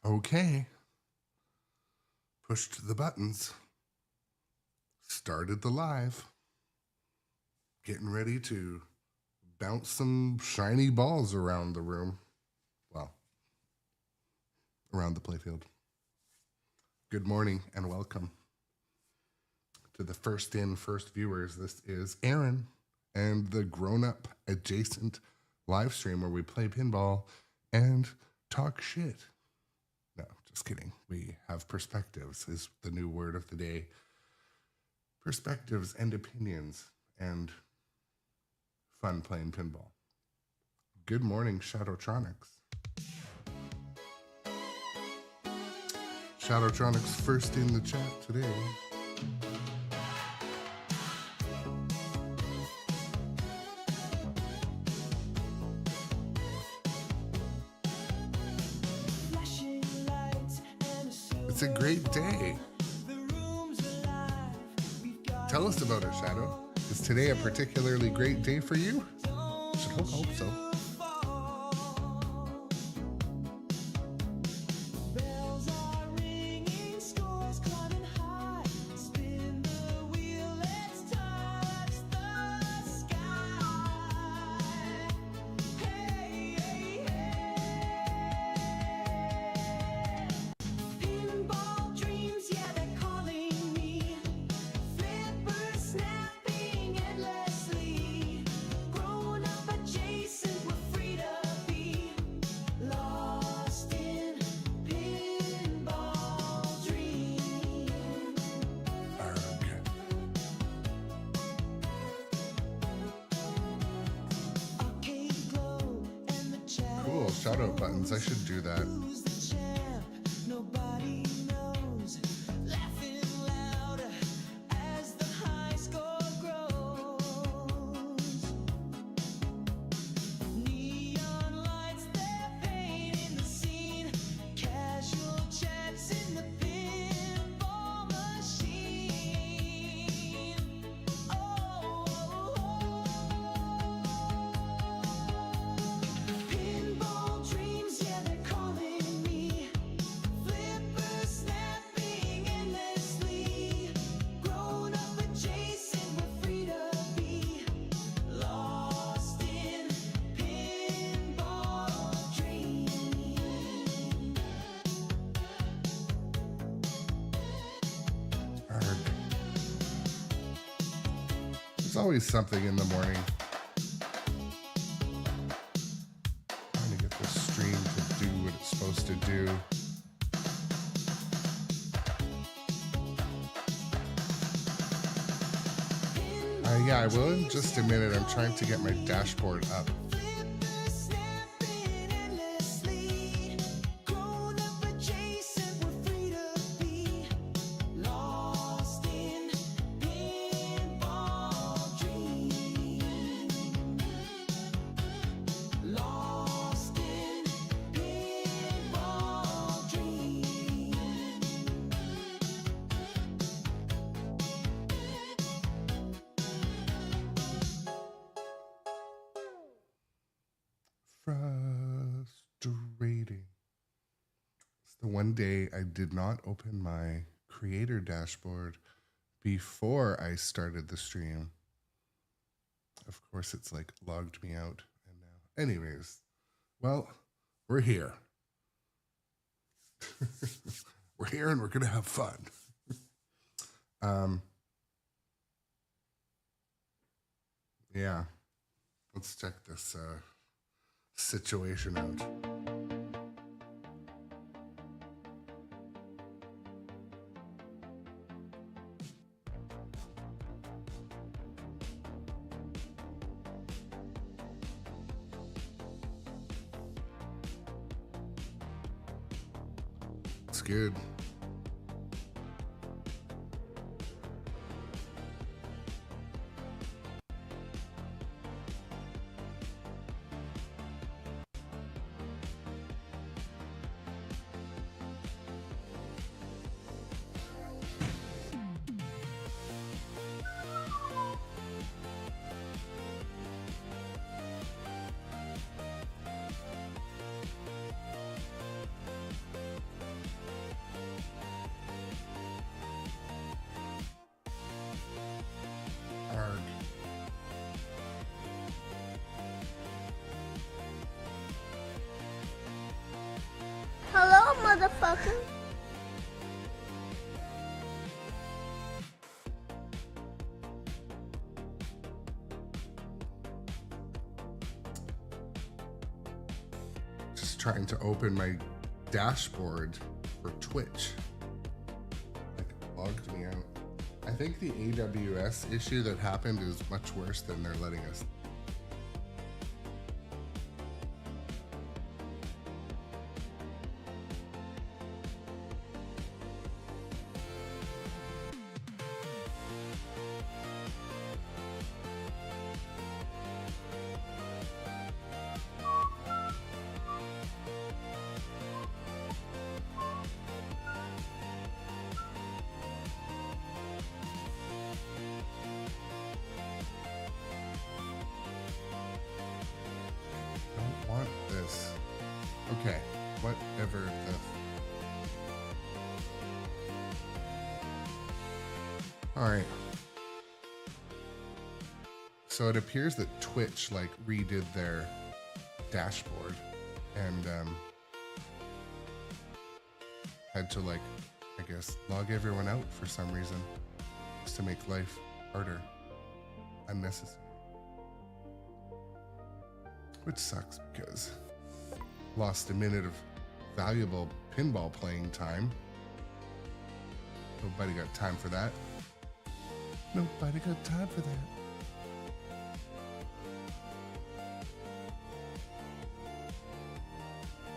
Okay. Pushed the buttons. Started the live. Getting ready to bounce some shiny balls around the room. Well, around the playfield. Good morning and welcome to the first in, first viewers. This is Aaron and the grown-up adjacent live stream where we play pinball and talk shit. No, just kidding. We have perspectives is the new word of the day. Perspectives and opinions and fun playing pinball. Good morning, Shadowtronics. Shadowtronics first in the chat today. It's a great day. Tell us about it, Shadow. Is today a particularly great day for you? Should hope so. Shout out buttons. I should do that. There's always something in the morning. Trying to get this stream to do what it's supposed to do. Yeah, I will in just a minute. I'm trying to get my dashboard up. Frustrating. It's the one day I did not open my creator dashboard before I started the stream. Of course, it's like logged me out. And now, anyways, well, we're here. We're here and we're going to have fun. Yeah, let's check this situation out. It's good. welcome. Just trying to open my dashboard for Twitch. Like, it logged me out. I think the AWS issue that happened is much worse than they're letting us. Want this. Okay, whatever the... Alright. So it appears that Twitch, like, redid their dashboard and had to, like, I guess, log everyone out for some reason just to make life harder. Unnecessary. Which sucks because lost a minute of valuable pinball playing time. Nobody got time for that. Nobody got time for that.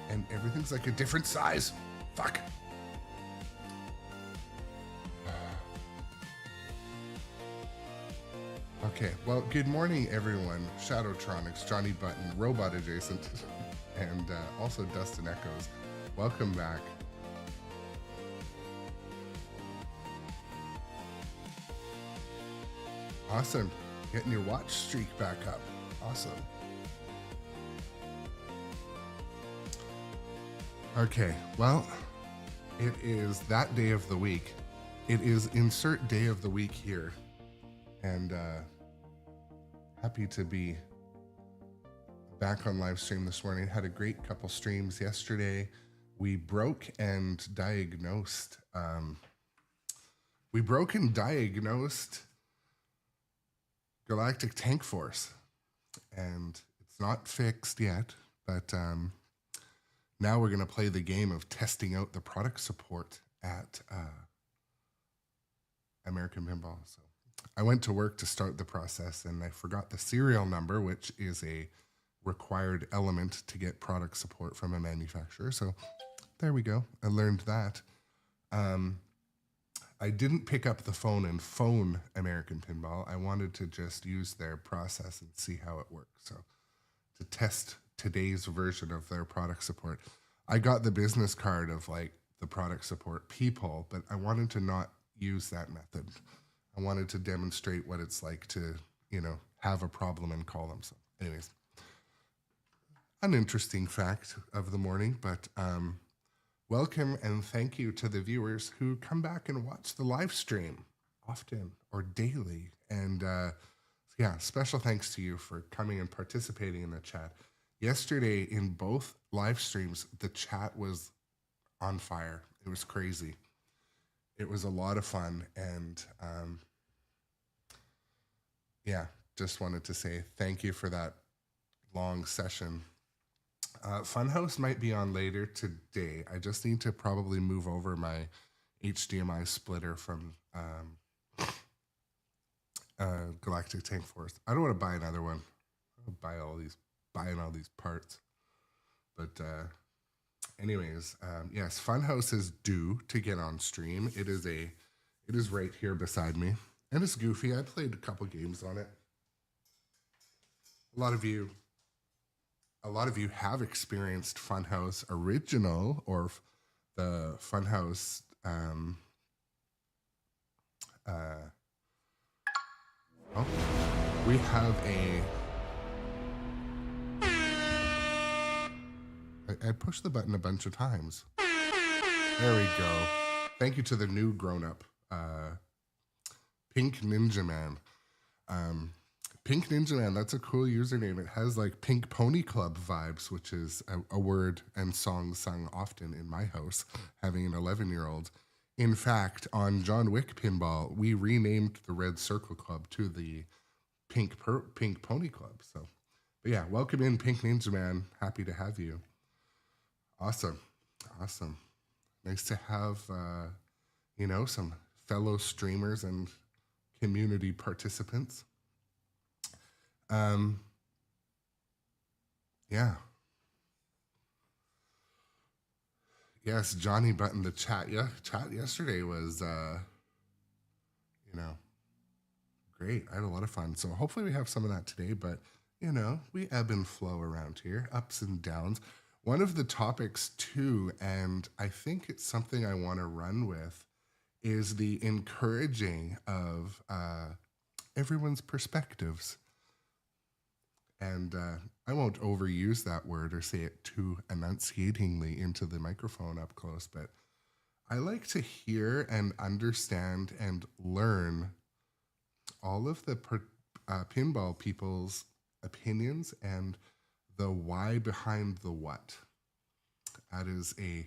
And everything's like a different size. Fuck. Okay, well, good morning, everyone. Shadowtronics, Johnny Button, Robot Adjacent, and also Dustin Echoes. Welcome back. Awesome. Getting your watch streak back up. Awesome. Okay, well, it is that day of the week. It is insert day of the week here. And happy to be back on live stream this morning. Had a great couple streams yesterday. We broke and diagnosed. Galactic Tank Force, and it's not fixed yet, but now we're going to play the game of testing out the product support at American Pinball. So I went to work to start the process and I forgot the serial number, which is a required element to get product support from a manufacturer. So there we go. I learned that. I didn't pick up the phone and phone American Pinball. I wanted to just use their process and see how it works. So to test today's version of their product support, I got the business card of like the product support people, but I wanted to not use that method. I wanted to demonstrate what it's like to, you know, have a problem and call them. So anyways, an interesting fact of the morning, but welcome and thank you to the viewers who come back and watch the live stream often or daily. And yeah, special thanks to you for coming and participating in the chat. Yesterday in both live streams, the chat was on fire. It was crazy. It was a lot of fun. And yeah, just wanted to say thank you for that long session. Funhouse might be on later today. I just need to probably move over my HDMI splitter from Galactic Tank Force. I don't want to buy another one. I'll buying all these parts. But anyways, yes, Funhouse is due to get on stream. It is right here beside me. And it's goofy. I played a couple games on it. A lot of you have experienced Funhouse Original or the Funhouse we have I pushed the button a bunch of times. There we go. Thank you to the new grown-up Pink Ninja Man. Pink Ninja Man, that's a cool username. It has like Pink Pony Club vibes, which is a word and song sung often in my house, having an 11-year-old. In fact, on John Wick Pinball, we renamed the Red Circle Club to the Pink Pony Club. So, but yeah, welcome in, Pink Ninja Man. Happy to have you. Awesome. Awesome. Nice to have, some fellow streamers and community participants. Yeah. Yes, Johnny buttoned the chat. Yeah, chat yesterday was, great. I had a lot of fun. So hopefully we have some of that today, but, we ebb and flow around here, ups and downs. One of the topics too, and I think it's something I want to run with, is the encouraging of everyone's perspectives. And I won't overuse that word or say it too enunciatingly into the microphone up close, but I like to hear and understand and learn all of the pinball people's opinions and the why behind the what. That is a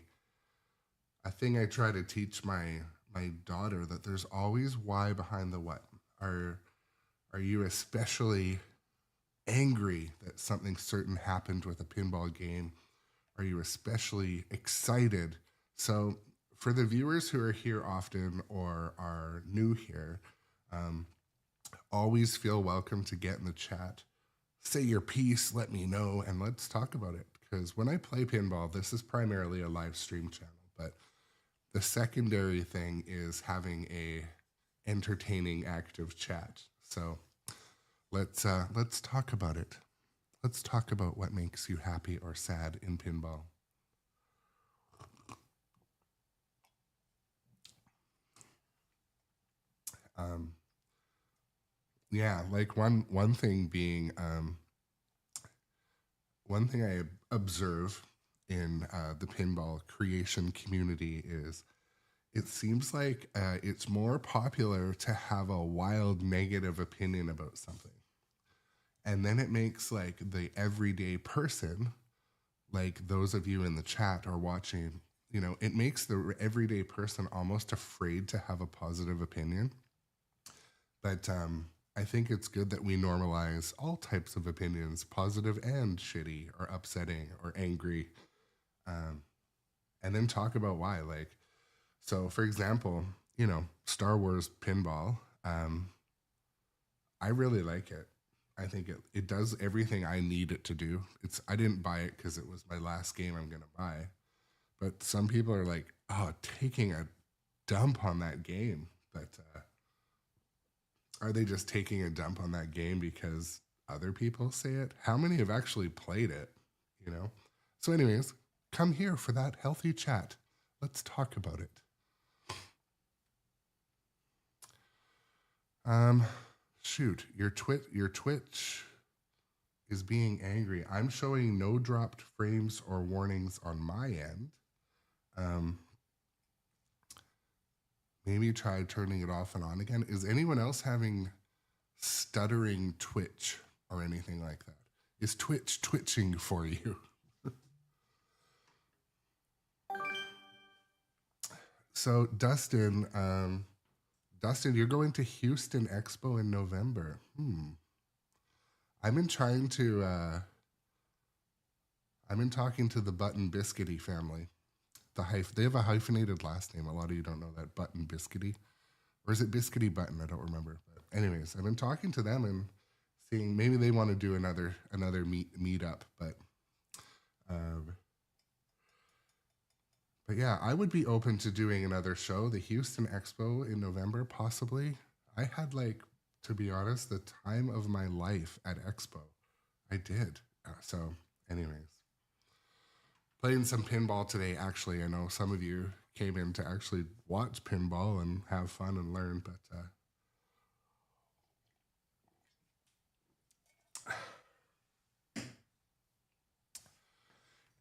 thing I try to teach my daughter, that there's always why behind the what. Are you especially angry that something certain happened with a pinball game? Are you especially excited? So for the viewers who are here often or are new here, always feel welcome to get in the chat. Say your piece, let me know, and let's talk about it. Because when I play pinball, this is primarily a live stream channel, but the secondary thing is having a entertaining, active chat. So let's talk about it. Let's talk about what makes you happy or sad in pinball. Yeah, like one thing being, one thing I observe in the pinball creation community is it seems like it's more popular to have a wild negative opinion about something. And then it makes like the everyday person, like those of you in the chat or watching, it makes the everyday person almost afraid to have a positive opinion. But I think it's good that we normalize all types of opinions, positive and shitty or upsetting or angry, and then talk about why. Like, so for example, Star Wars pinball, I really like it. I think it does everything I need it to do. I didn't buy it because it was my last game I'm going to buy. But some people are like, oh, taking a dump on that game. But are they just taking a dump on that game because other people say it? How many have actually played it? So anyways, come here for that healthy chat. Let's talk about it. Shoot, your Twitch is being angry. I'm showing no dropped frames or warnings on my end. Maybe try turning it off and on again. Is anyone else having stuttering Twitch or anything like that? Is Twitch twitching for you? So Dustin, you're going to Houston Expo in November. I've been talking to the Button Biscuity family. They have a hyphenated last name. A lot of you don't know that, Button Biscuity. Or is it Biscuity Button? I don't remember. But anyways, I've been talking to them and seeing maybe they want to do another meetup. But yeah, I would be open to doing another show, the Houston Expo in November, possibly. I had, to be honest, the time of my life at Expo. I did. So anyways. Playing some pinball today, actually. I know some of you came in to actually watch pinball and have fun and learn, but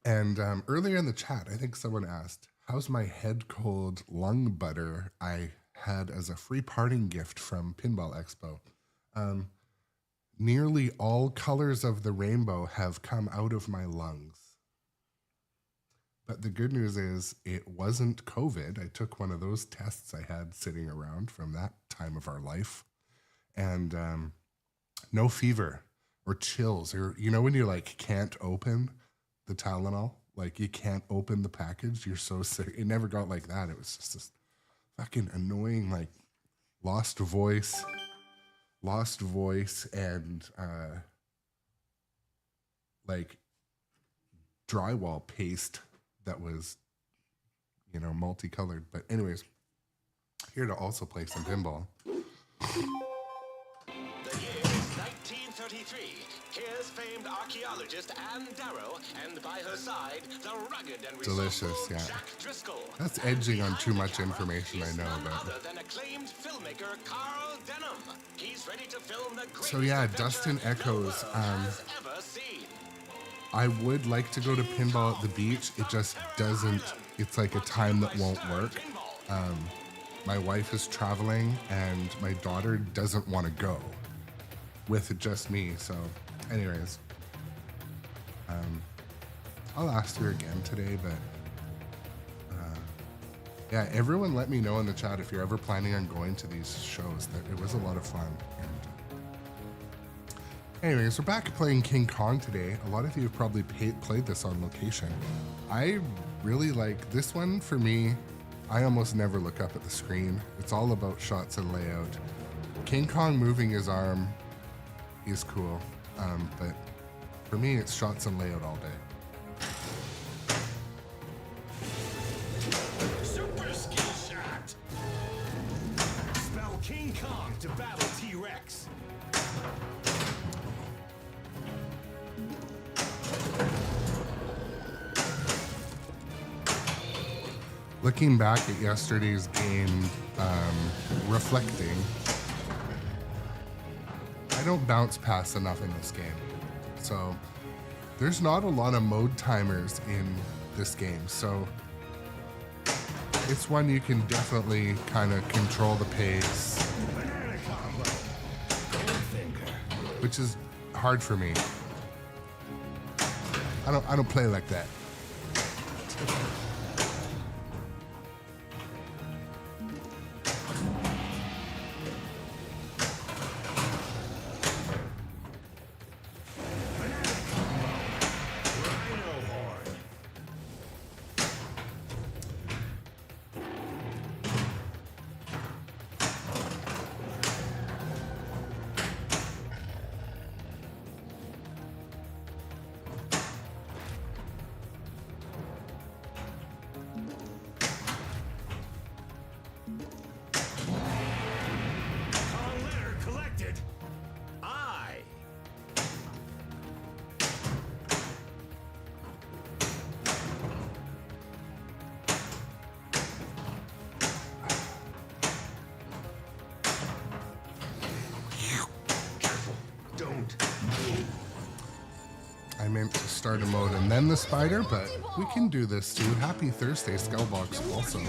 and earlier in the chat, I think someone asked, how's my head cold lung butter I had as a free parting gift from Pinball Expo? nearly all colors of the rainbow have come out of my lungs. But the good news is it wasn't COVID. I took one of those tests I had sitting around from that time of our life, and no fever or chills, or when you like can't open the Tylenol, like you can't open the package, you're so sick. It never got like that. It was just this fucking annoying, like lost voice and like drywall paste that was multicolored. But anyways, here to also play some pinball. The year is 1933. Here's famed archaeologist Anne Darrow, and by her side, the rugged and delicious, yeah. Jack Driscoll. That's edging on too much information, I know, but other than acclaimed filmmaker Carl Denham. He's ready to film the greatest so yeah, Dustin echoes. has ever seen. I would like to go to pinball at the beach. It just doesn't. It's like a time that won't work. My wife is traveling, and my daughter doesn't want to go with just me. So, anyways, I'll ask her again today. But yeah, everyone, let me know in the chat if you're ever planning on going to these shows. That it was a lot of fun. And anyways, we're back playing King Kong today. A lot of you have probably played this on location. I really like this one. For me, I almost never look up at the screen. It's all about shots and layout. King Kong moving his arm is cool, but for me, it's shots and layout all day. Super skill shot. Spell King Kong to battle T-Rex. Looking back at yesterday's game, reflecting, I don't bounce pass enough in this game. So there's not a lot of mode timers in this game. So it's one you can definitely kind of control the pace, which is hard for me. I don't play like that. I meant to start a mode and then the spider, but we can do this too. Happy Thursday, Skullbox also.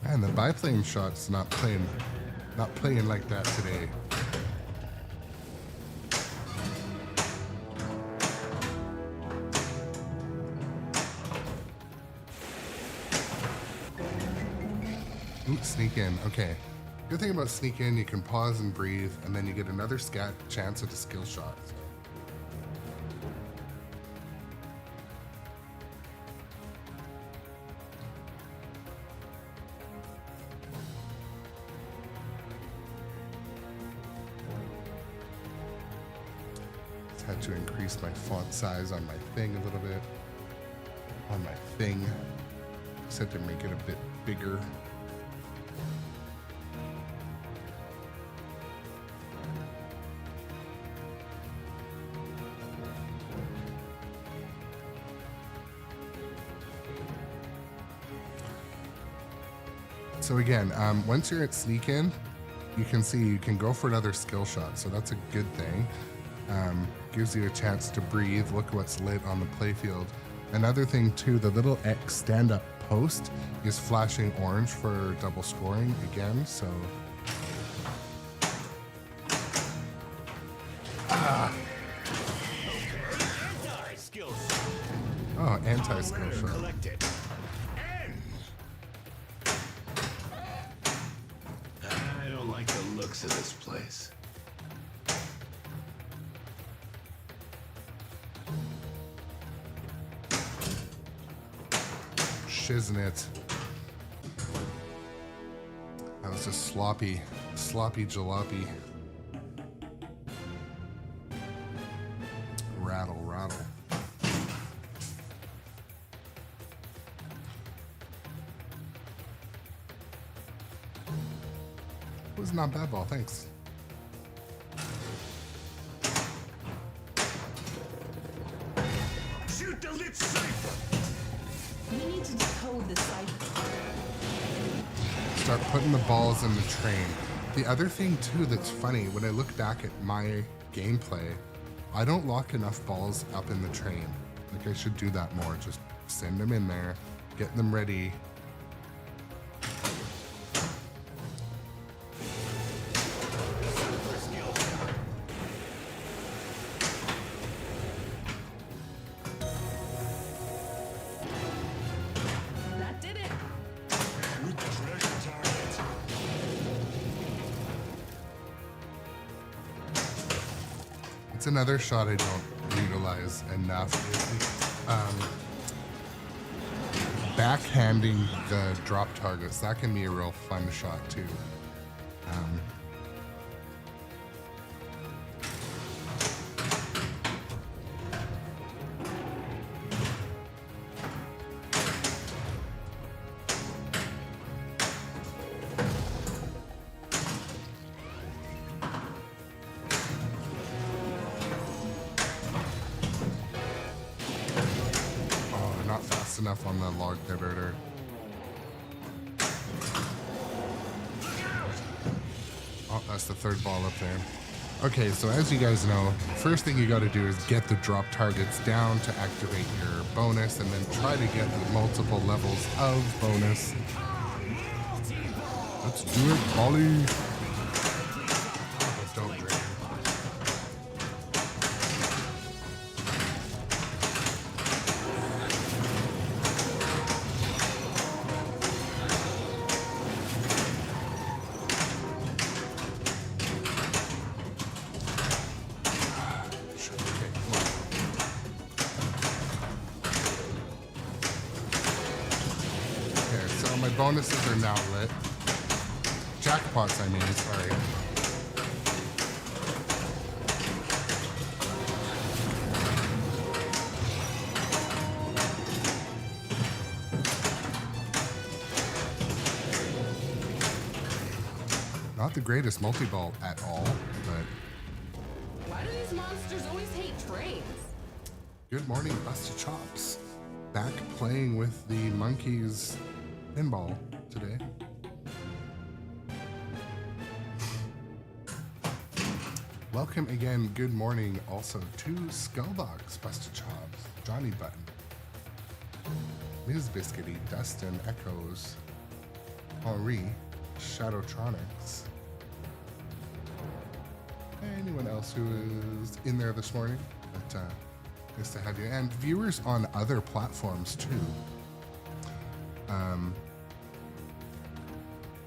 And the biplane shot's not playing like that today. Ooh, sneak in. Okay. Good thing about sneak in, you can pause and breathe, and then you get another chance at a skill shot. had to increase my font size on my thing a little bit. On my thing. Just had to make it a bit bigger. So again, once you're at sneak in, you can see you can go for another skill shot. So that's a good thing. Gives you a chance to breathe. Look what's lit on the playfield. Another thing too, the little X stand-up post is flashing orange for double scoring again. So oh, anti-skill shot. Collected. I don't like the looks of this place. Shiznit. That was just sloppy jalopy. Rattle. It was not bad ball, thanks. Shoot the lit cipher! We need to decode the cipher. Start putting the balls in the train. The other thing too that's funny, when I look back at my gameplay, I don't lock enough balls up in the train. Like I should do that more. Just send them in there, get them ready. That did it. With the treasure target. It's another shot I don't utilize enough. Backhanding the drop targets, that can be a real fun shot too. Not fast enough on the log diverter. Oh, that's the third ball up there. Okay, so as you guys know, first thing you got to do is get the drop targets down to activate your bonus, and then try to get multiple levels of bonus. Let's do it, Ollie. Don't drink. My bonuses are now lit. Jackpots, I mean, sorry. Not the greatest multi-ball at all, but Why do these monsters always hate trains? good morning, Busted Chops. Back playing with the monkeys pinball today. Welcome again, good morning also to Skullbox, Busted Chops, Johnny Button, Ms. Biscuity, Dustin, Echoes, Henri, Shadowtronics. Anyone else who is in there this morning? But nice to have you. And viewers on other platforms too.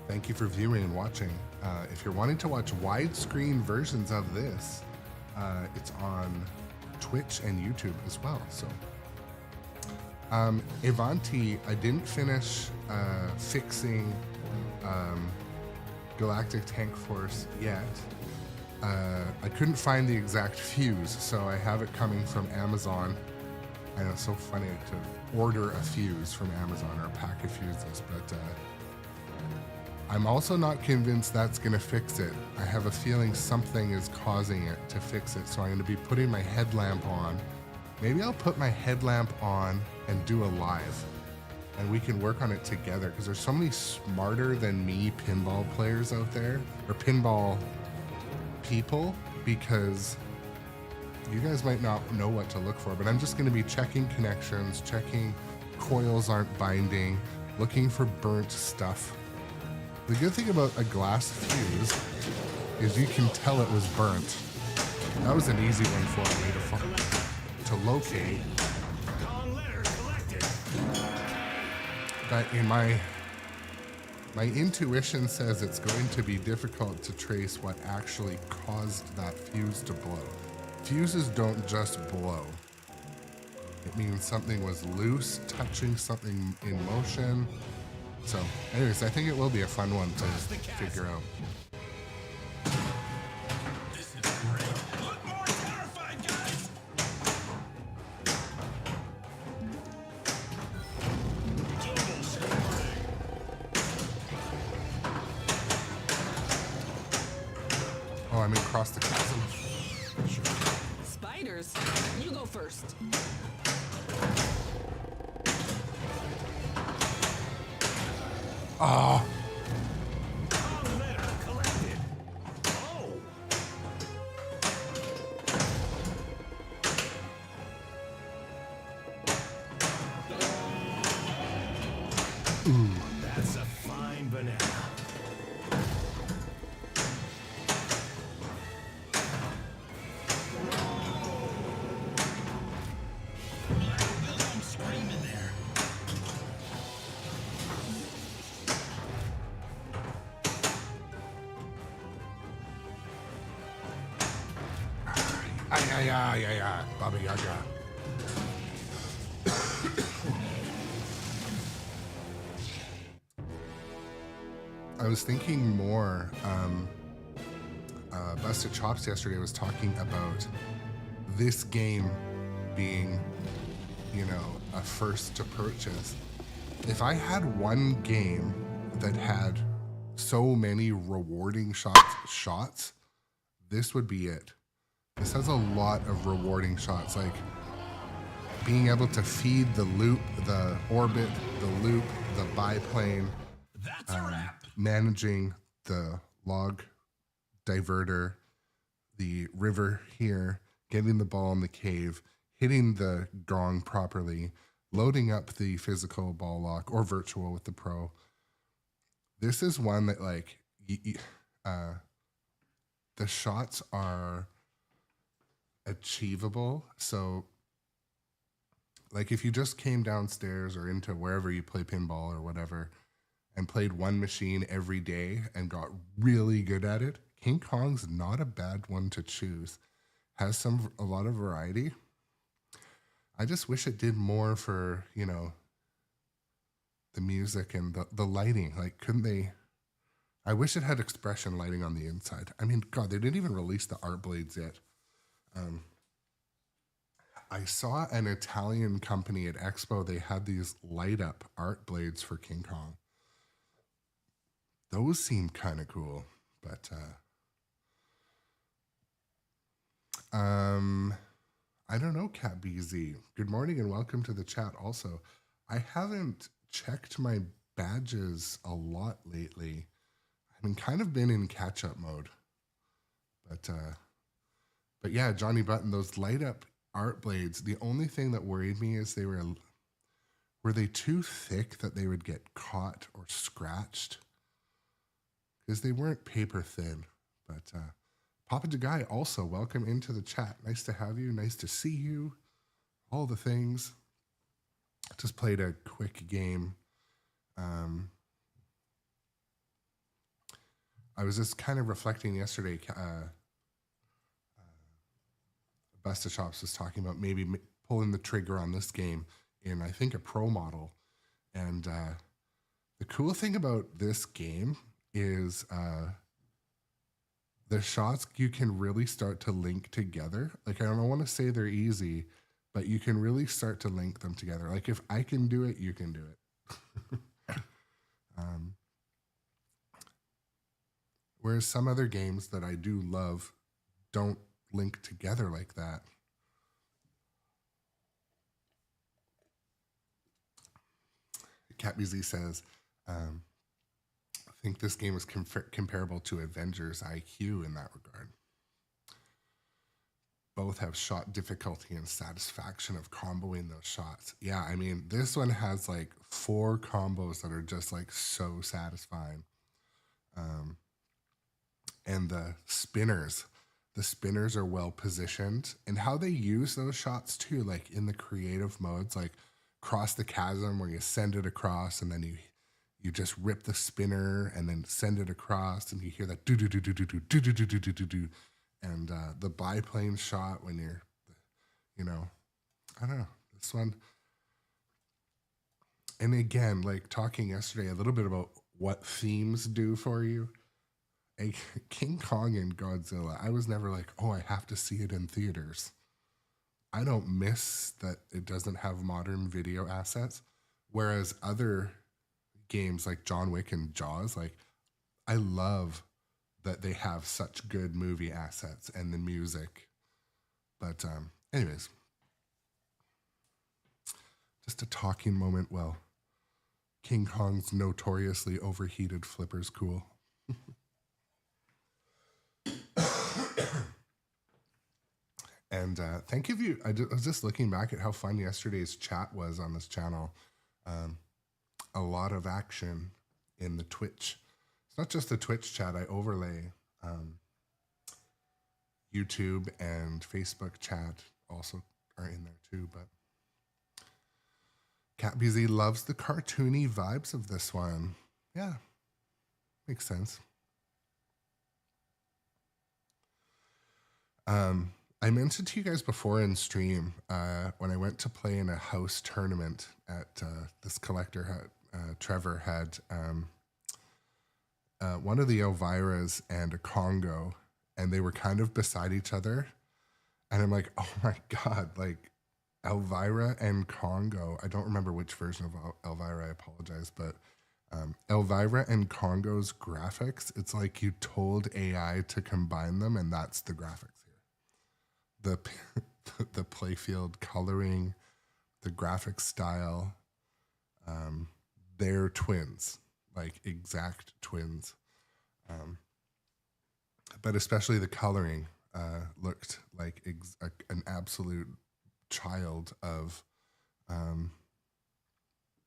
Thank you for viewing and watching. If you're wanting to watch widescreen versions of this, it's on Twitch and YouTube as well. So, Ivanti, I didn't finish fixing Galactic Tank Force yet. I couldn't find the exact fuse, so I have it coming from Amazon. I know it's so funny to order a fuse from Amazon or a pack of fuses, but I'm also not convinced that's going to fix it. I have a feeling something is causing it to fix it, so I'm going to be putting my headlamp on. Maybe I'll put my headlamp on and do a live, and we can work on it together, because there's so many smarter than me pinball players out there, or pinball people, because you guys might not know what to look for, but I'm just going to be checking connections, checking coils aren't binding, looking for burnt stuff. The good thing about a glass fuse is you can tell it was burnt. That was an easy one for me to locate. But in my intuition says it's going to be difficult to trace what actually caused that fuse to blow. Fuses don't just blow. It means something was loose, touching something in motion. So, anyways, I think it will be a fun one to figure out. This is great. Look more terrified, guys. Oh, I'm across the chasm. Spiders, you go first. Oh, Letter collected. Oh. That's a fine banana. William screaming there. ay, Baba Yaga. I was thinking more, Busted Chops yesterday was talking about this game being, you know, a first to purchase. If I had one game that had so many rewarding shots, this would be it. This has a lot of rewarding shots, like being able to feed the loop, the orbit, the loop, the biplane, That's a wrap. managing the log diverter, the river here, getting the ball in the cave, hitting the gong properly, loading up the physical ball lock or virtual with the pro. This is one that, like, the shots are achievable. So, like, if you just came downstairs or into wherever you play pinball or whatever and played one machine every day and got really good at it, King Kong's not a bad one to choose. Has a lot of variety. I just wish it did more for, you know, the music and the lighting. Like, couldn't they? I wish it had expression lighting on the inside. I mean, God, they didn't even release the art blades yet. I saw an Italian company at Expo. They had these light up art blades for King Kong. Those seem kind of cool, but I don't know, Cat BZ. Good morning and welcome to the chat. Also, I haven't checked my badges a lot lately. I've been kind of been in catch-up mode, but yeah, Johnny Button, those light up art blades. The only thing that worried me is were they too thick that they would get caught or scratched? Because they weren't paper thin. But Papa Jagai, also welcome into the chat. Nice to have you. Nice to see you. All the things. Just played a quick game. I was just kind of reflecting yesterday. Busta Shops was talking about maybe pulling the trigger on this game in, I think, a pro model. And the cool thing about this game is the shots you can really start to link together. Like, I don't want to say they're easy, but you can really start to link them together. Like, if I can do it, you can do it. Whereas some other games that I do love don't link together like that. CatBZ says, I think this game is comparable to Avengers IQ in that regard. Both have shot difficulty and satisfaction of comboing those shots. Yeah, I mean, this one has like 4 combos that are just like so satisfying. And the spinners are well positioned, and how they use those shots too, like in the creative modes, like Cross the Chasm, where you send it across and then you just rip the spinner and then send it across, and you hear that do do do do do do do do do do do do do, and the biplane shot when you're, I don't know, this one. And again, like talking yesterday a little bit about what themes do for you. King Kong and Godzilla, I was never like, oh, I have to see it in theaters. I don't miss that it doesn't have modern video assets. Whereas other games like John Wick and Jaws, like, I love that they have such good movie assets and the music. But anyways, just a talking moment. Well, King Kong's notoriously overheated flipper's cool. And thank you. I was just looking back at how fun yesterday's chat was on this channel. A lot of action in the Twitch. It's not just the Twitch chat. I overlay YouTube and Facebook chat also are in there too. But CatBZ loves the cartoony vibes of this one. Yeah, makes sense. I mentioned to you guys before in stream when I went to play in a house tournament at this collector, Trevor had one of the Elviras and a Congo, and they were kind of beside each other. And I'm like, oh my God, like Elvira and Congo. I don't remember which version of Elvira, I apologize, but Elvira and Congo's graphics, it's like you told AI to combine them, and that's the graphics. The playfield coloring, the graphic style, they're twins, like exact twins. But especially the coloring looked like an absolute child of,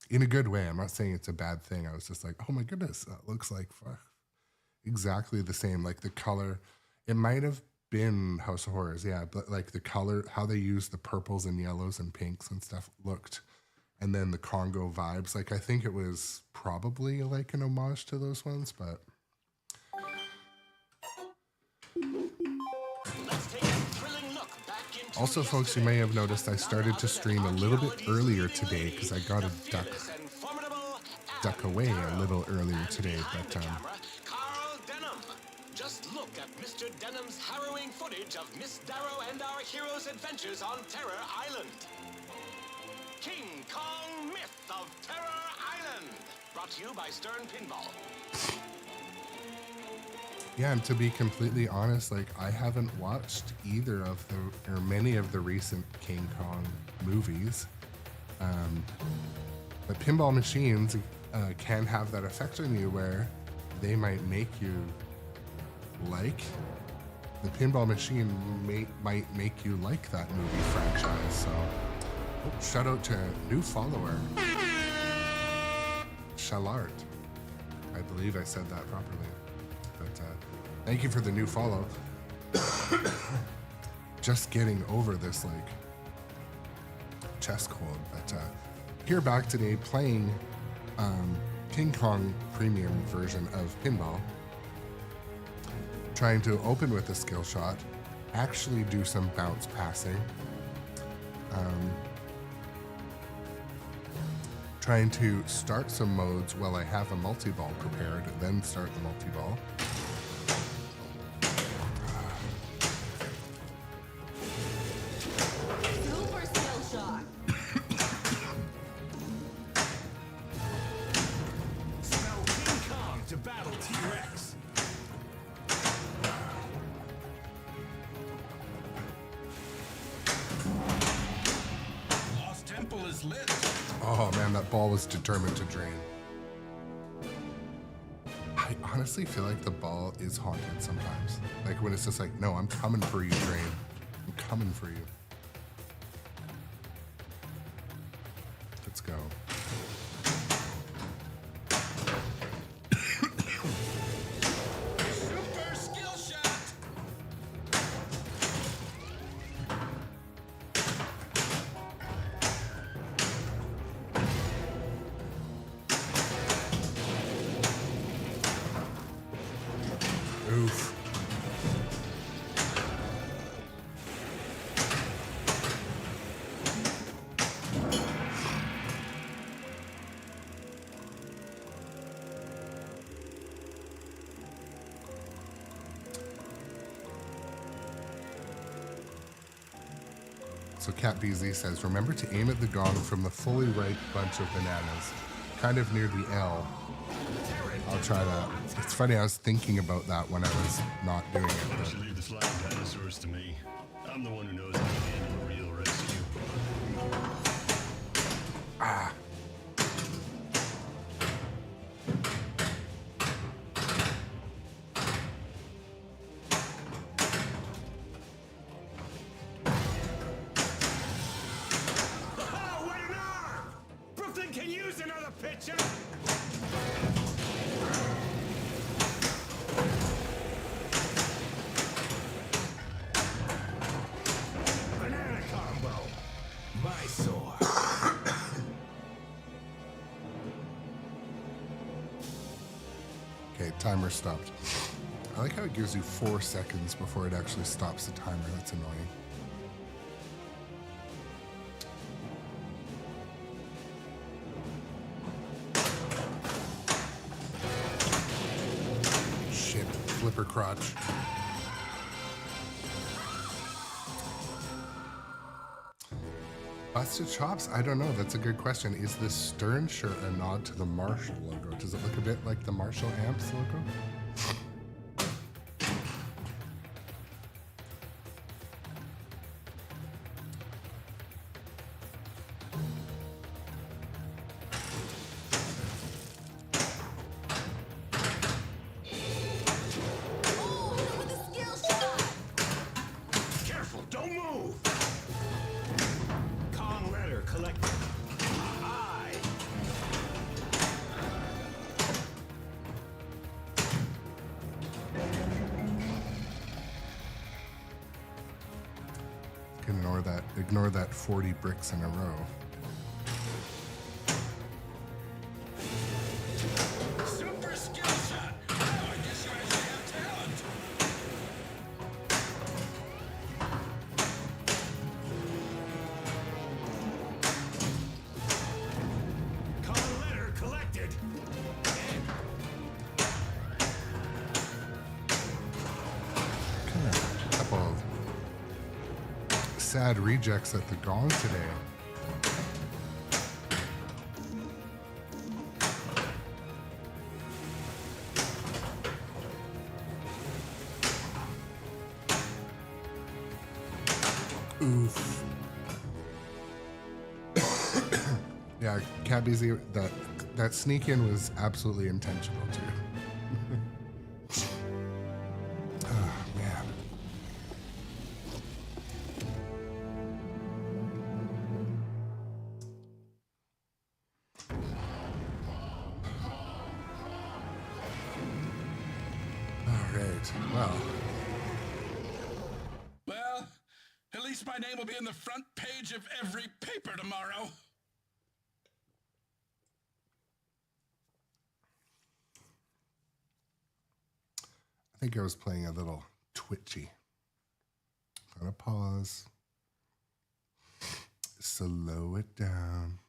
in a good way. I'm not saying it's a bad thing. I was just like, oh my goodness, that looks like exactly the same. Like the color, it might have been House of Horrors, yeah, but like the color, how they used the purples and yellows and pinks and stuff looked, and then the Congo vibes, like I think it was probably like an homage to those ones. But also, folks, you may have noticed I started to stream a little bit earlier today because I got a duck away a little earlier today, but just look at Mr. Denham's harrowing footage of Miss Darrow and our heroes' adventures on Terror Island. King Kong Myth of Terror Island. Brought to you by sternpinball. Yeah, and to be completely honest, like I haven't watched either of the, or many of the recent King Kong movies. But pinball machines can have that effect on you where they might make you like the pinball machine might make you like that movie franchise. So shout out to new follower Shalart. I believe I said that properly, but thank you for the new follow. Just getting over this like chest cold, but here back today playing King Kong premium version of pinball, trying to open with a skill shot, actually do some bounce passing, trying to start some modes while I have a multi-ball prepared, then start the multi-ball. Oh man, that ball was determined to drain. I honestly feel like the ball is haunted sometimes. Like when it's just like, no, I'm coming for you, drain. I'm coming for you. Let's go. Super skill shot. Oof. So Cat BZ says, remember to aim at the gong from the fully ripe bunch of bananas, kind of near the L. I'll try that. It's funny, I was thinking about that when I was not doing it. Why don't you leave the flying dinosaurs to me? I'm the one who knows how to handle a real rescue. Ah. Oh, what an arm! Brooklyn can use another pitcher. Banana combo. My sword. Okay, timer stopped. I like how it gives you 4 seconds before it actually stops the timer. That's annoying. Shit, flipper crotch. Busted chops? I don't know. That's a good question. Is this Stern shirt a nod to the Marshall logo? Does it look a bit like the Marshall Amps logo? Oh, hit it with a skill shot. Careful, don't move. Kong letter collected. I. Can ignore that 40 bricks in a row. Super skill shot. Oh, I guess you actually have talent. Kong letter collected. A couple of sad rejects at the gong today. Oof. Yeah, Cat BZ, that sneak in was absolutely intentional too. Oh man. All right. Well, Well, at least my name will be in the front page of every paper tomorrow. I think I was playing a little twitchy. Gonna pause. Slow it down.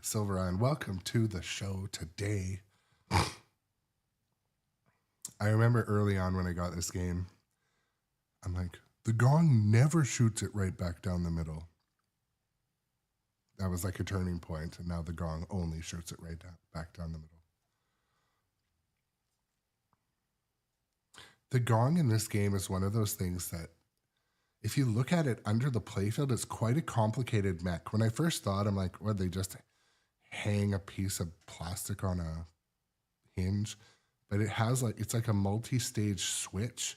Silver Iron, welcome to the show today. I remember early on when I got this game, I'm like, the gong never shoots it right back down the middle. That was like a turning point, and now the gong only shoots it right back down the middle. The gong in this game is one of those things that if you look at it under the playfield, it's quite a complicated mech. When I first thought, I'm like, what, they just hang a piece of plastic on a hinge? But it has like, it's like a multi-stage switch.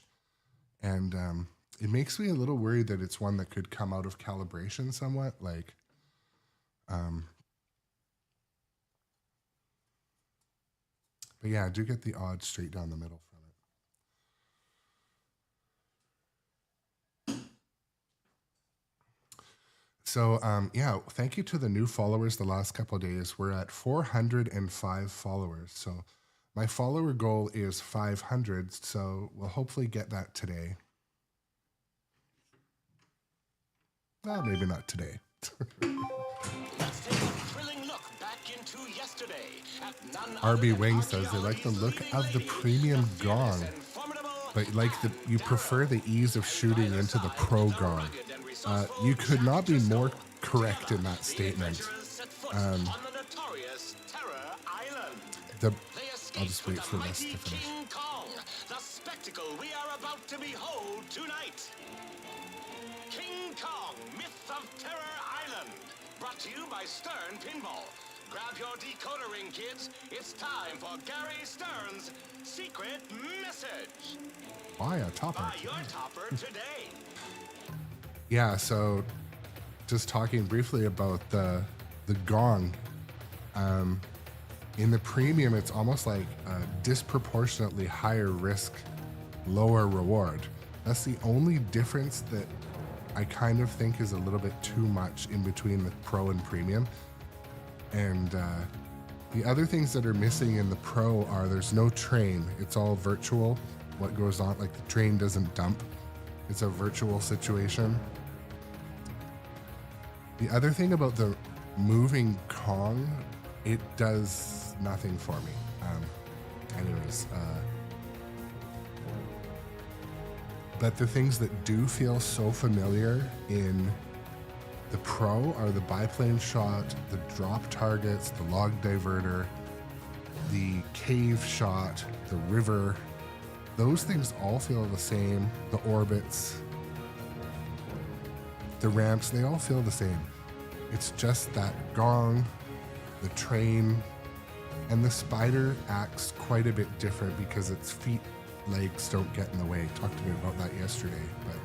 And it makes me a little worried that it's one that could come out of calibration somewhat. Like, but yeah, I do get the odds straight down the middle from it. So, yeah, thank you to the new followers the last couple of days. We're at 405 followers. So my follower goal is 500. So we'll hopefully get that today. Well, maybe not today. Let's take a thrilling look back into yesterday at none RB Wing says they like the look of the premium gong, but like you prefer the ease of shooting into the pro gong. You could not be more correct in that statement. I'll just wait for this to finish. King Kong, the spectacle we are about to behold tonight. King Kong, Myth of Terror Island. Brought to you by sternpinball. Grab your decoder ring, kids. It's time for Gary Stern's secret message. Buy a topper. Buy your topper today. Yeah, so just talking briefly about the gong. In the premium, it's almost like a disproportionately higher risk, lower reward. That's the only difference that I kind of think is a little bit too much in between the pro and premium. And the other things that are missing in the pro are there's no train. It's all virtual. What goes on, like the train doesn't dump. It's a virtual situation. The other thing about the moving Kong, it does nothing for me. But the things that do feel so familiar in the pro are the biplane shot, the drop targets, the log diverter, the cave shot, the river. Those things all feel the same. The orbits, the ramps, they all feel the same. It's just that gong, the train, and the spider acts quite a bit different because its feet, legs don't get in the way. Talked to me about that yesterday, but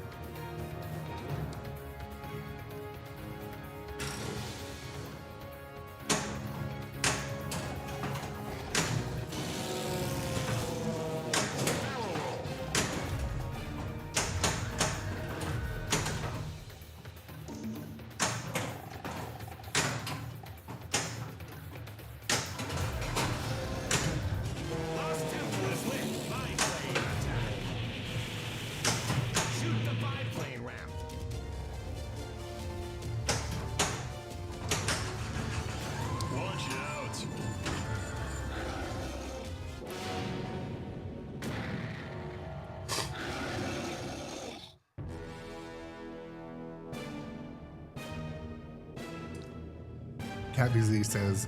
CatBZ says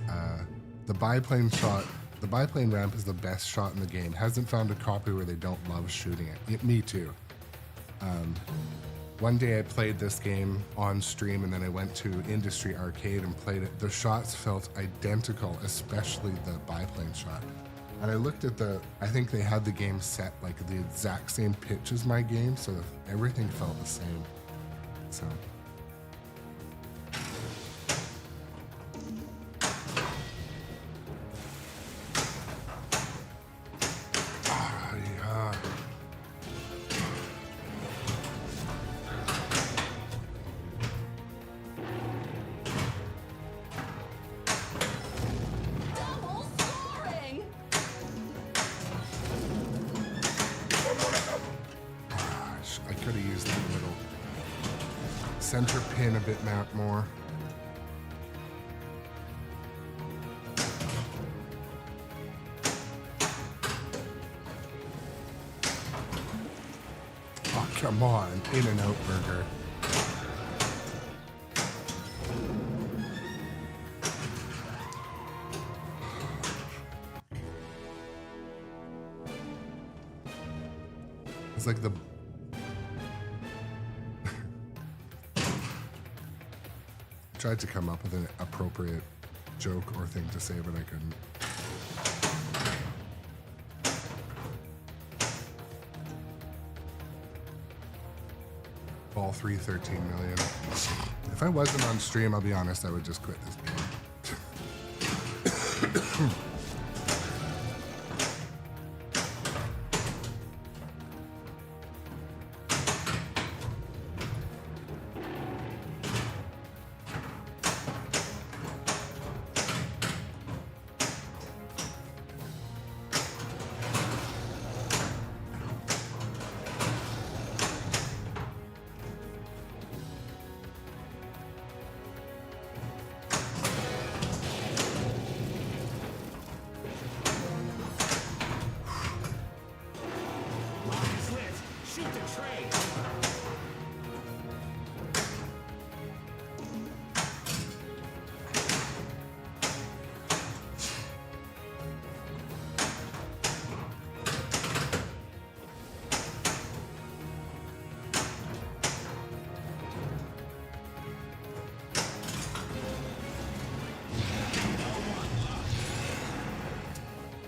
the biplane ramp is the best shot in the game. Hasn't found a copy where they don't love shooting it. Me too. One day I played this game on stream and then I went to Industry Arcade and played it. The shots felt identical, especially the biplane shot. And I looked at I think they had the game set like the exact same pitch as my game, so everything felt the same. So. Double scoring! I could have used that little center pin a bit more. Oh, come on, In-N-Out Burger. It's like Tried to come up with an appropriate joke or thing to say, but I couldn't. Ball 313 million. If I wasn't on stream, I'll be honest, I would just quit this game.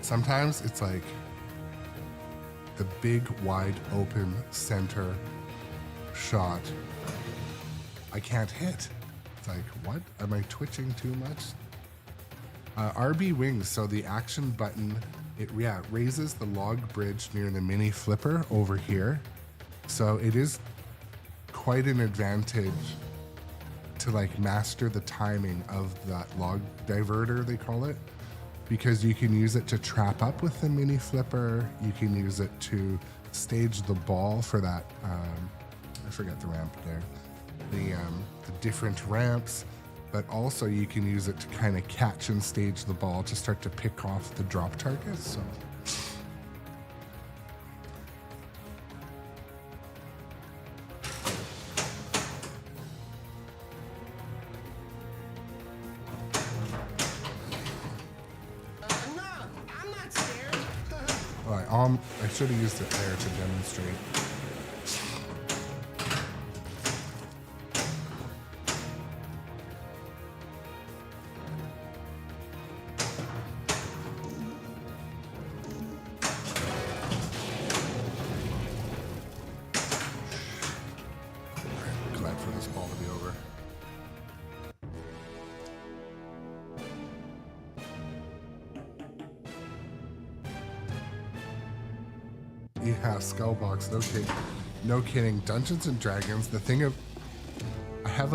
Sometimes it's like the big, wide open center shot I can't hit. It's like, what? Am I twitching too much? RB wings, so the action button, it raises the log bridge near the mini flipper over here. So it is quite an advantage to like master the timing of that log diverter, they call it. Because you can use it to trap up with the mini flipper. You can use it to stage the ball for that. I forget the ramp there. The different ramps, but also you can use it to kind of catch and stage the ball to start to pick off the drop targets. So. I should have used it there to demonstrate. Glad for this ball to be over. Yeah, Skullbox, no kidding. Dungeons and Dragons, the thing of I have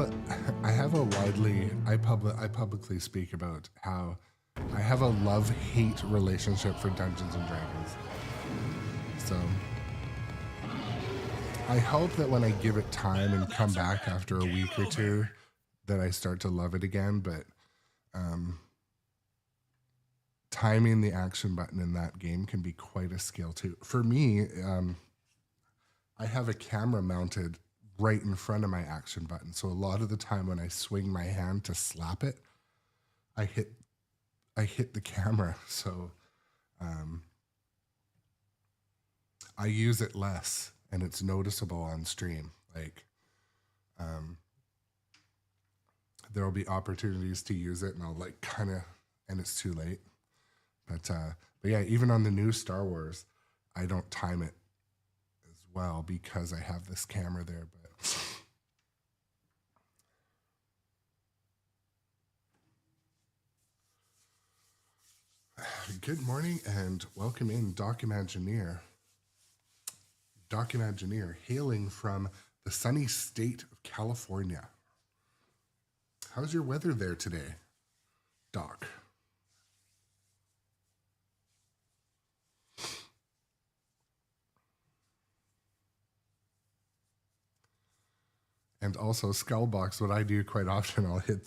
a widely I publicly speak about how I have a love-hate relationship for Dungeons and Dragons. So I hope that when I give it time and come back after a week or two that I start to love it again, but timing the action button in that game can be quite a skill too. For me, I have a camera mounted right in front of my action button. So a lot of the time when I swing my hand to slap it, I hit the camera. So I use it less and it's noticeable on stream. Like there'll be opportunities to use it and I'll like kind of, and it's too late. But yeah, even on the new Star Wars, I don't time it as well because I have this camera there. But good morning and welcome in, Documagineer. Documagineer, hailing from the sunny state of California. How's your weather there today, Doc? And also Skullbox, what I do quite often, I'll hit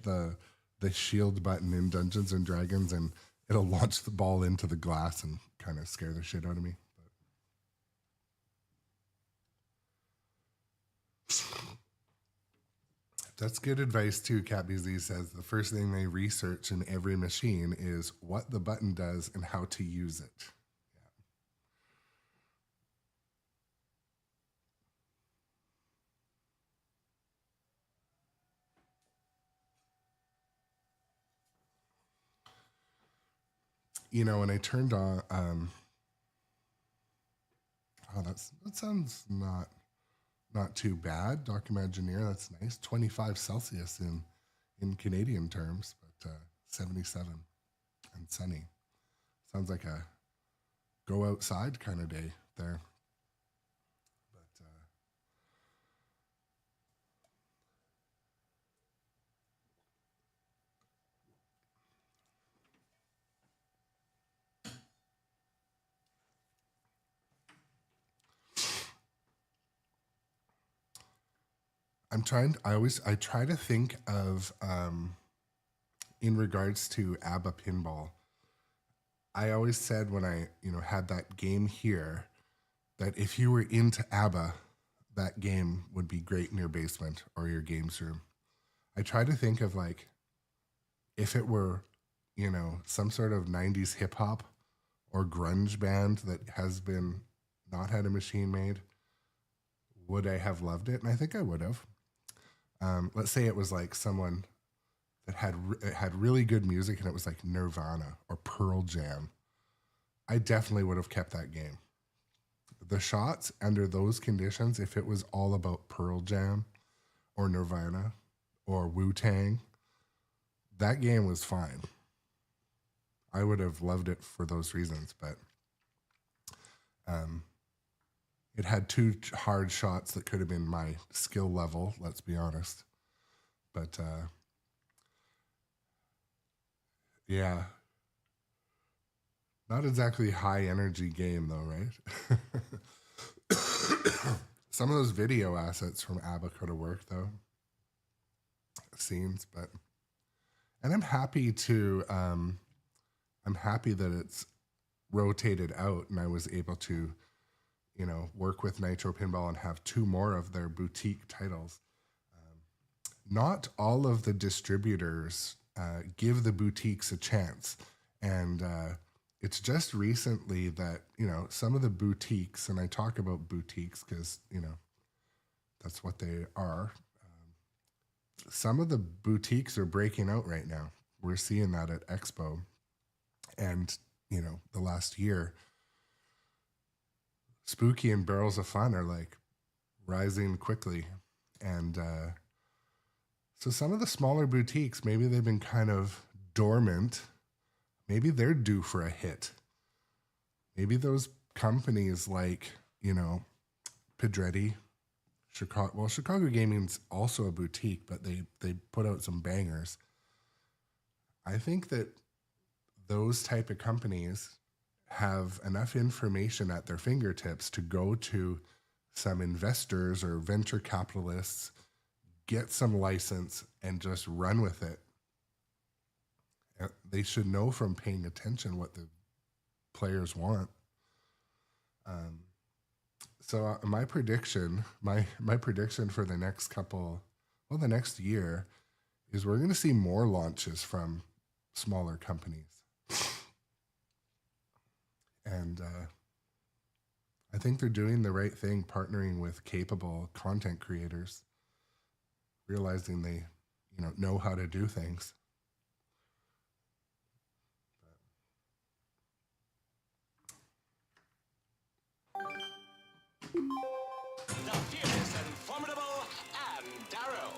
the shield button in Dungeons and Dragons and it'll launch the ball into the glass and kind of scare the shit out of me. But that's good advice too. CatBZ says the first thing they research in every machine is what the button does and how to use it. you know, when I turned on, that sounds not too bad. Documengineer, that's nice. 25 Celsius in Canadian terms, but 77 and sunny. Sounds like a go outside kind of day there. But I try to think of, in regards to ABBA Pinball, I always said when I, had that game here, that if you were into ABBA, that game would be great in your basement or your games room. I try to think of like, if it were, some sort of 90s hip hop or grunge band that has been not had a machine made, would I have loved it? And I think I would have. Let's say it was like someone that had really good music and it was like Nirvana or Pearl Jam. I definitely would have kept that game. The shots under those conditions, if it was all about Pearl Jam or Nirvana or Wu-Tang, that game was fine. I would have loved it for those reasons, but it had two hard shots that could have been my skill level, let's be honest. But yeah, not exactly high energy game though, right? Some of those video assets from ABBA could have worked though. Scenes, and I'm happy that it's rotated out and I was able to, work with nitropinball and have two more of their boutique titles. Not all of the distributors give the boutiques a chance. And it's just recently that, some of the boutiques, and I talk about boutiques because, that's what they are. Some of the boutiques are breaking out right now. We're seeing that at Expo. And, the last year, Spooky and Barrels of Fun are like rising quickly. And so some of the smaller boutiques, maybe they've been kind of dormant. Maybe they're due for a hit. Maybe those companies like, Pedretti, Chicago Gaming's also a boutique, but they put out some bangers. I think that those type of companies have enough information at their fingertips to go to some investors or venture capitalists, get some license, and just run with it. They should know from paying attention what the players want. So my prediction for the next year is we're going to see more launches from smaller companies. And I think they're doing the right thing, partnering with capable content creators, realizing they, know how to do things. The fierce and formidable Anne Darrow.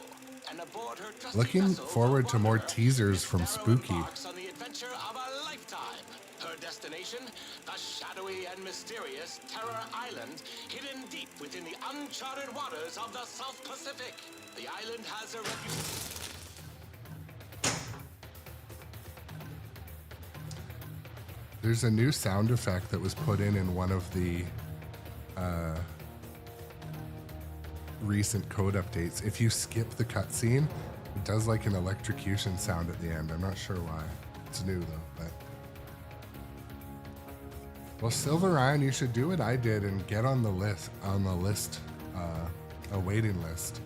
And aboard her trusty Looking vessel, forward to more Wanderer, teasers from Darrow Spooky. embarks on the adventure of a lifetime. Her destination, the shadowy and mysterious Terror Island, hidden deep within the uncharted waters of the South Pacific. The island has a reputation. There's a new sound effect that was put in one of the recent code updates. If you skip the cutscene, it does like an electrocution sound at the end. I'm not sure why. It's new though, but. Well, Silver Iron, you should do what I did and get on the list, a waiting list.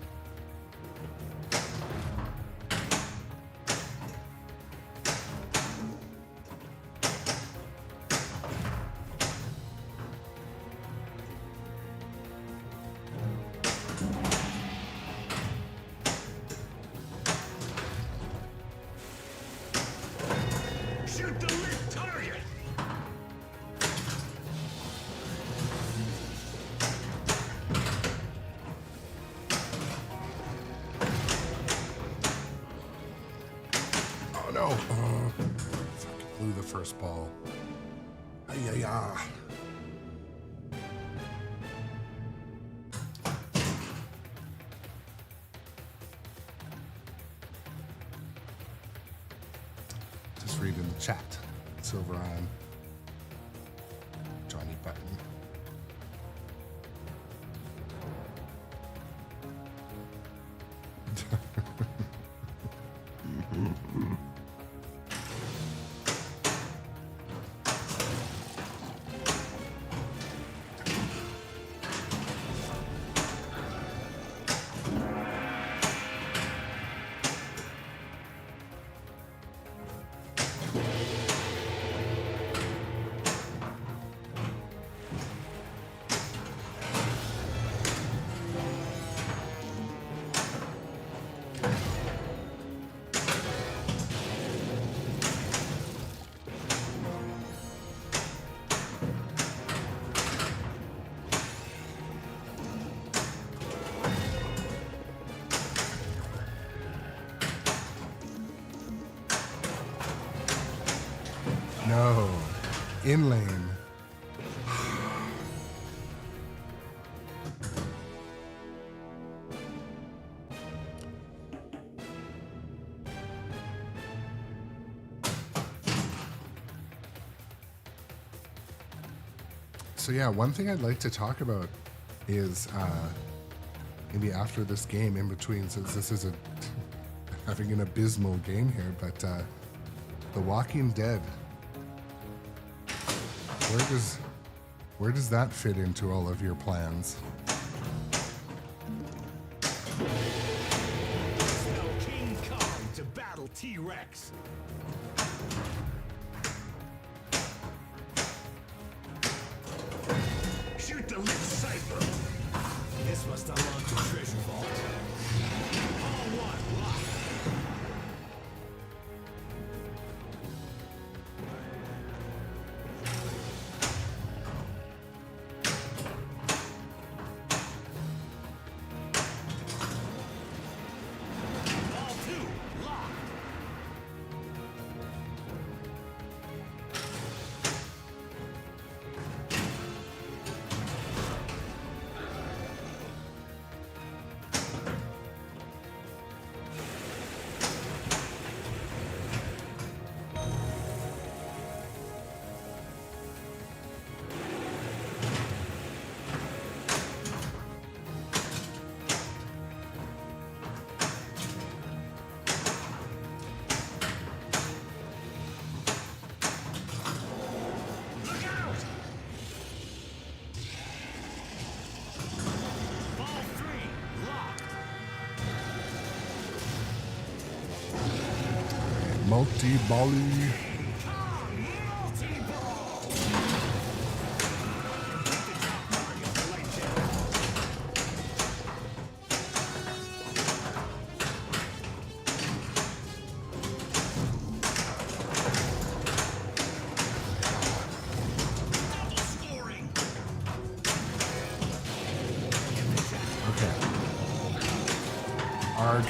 Shoot the lit target! first ball. Ay-ya-ya. Just read in the chat. Silver on Johnny Button. No, in lane. So yeah, one thing I'd like to talk about is maybe after this game, in between, since this is having an abysmal game here, but The Walking Dead. Where does that fit into all of your plans? Spell King Kong to battle T-Rex. Shoot the lit cipher. This must unlock the treasure vault. All one, lock. All two, lock. Look out! Ball three, locked. Multi-volley. Kong, multi-ball. Hit the top target, the light channel. Double scoring. Okay. Arg.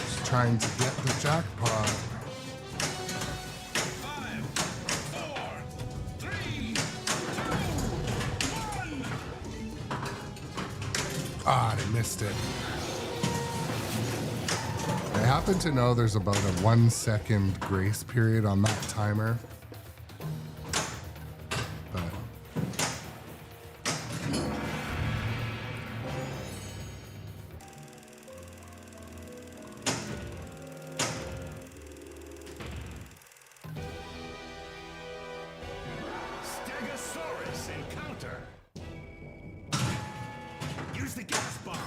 Just trying to get the jackpot. 5, 4, 3, 2, 1. Ah, I missed it. I happen to know there's about a 1 second grace period on that timer. But Stegosaurus encounter. Use the gas bomb.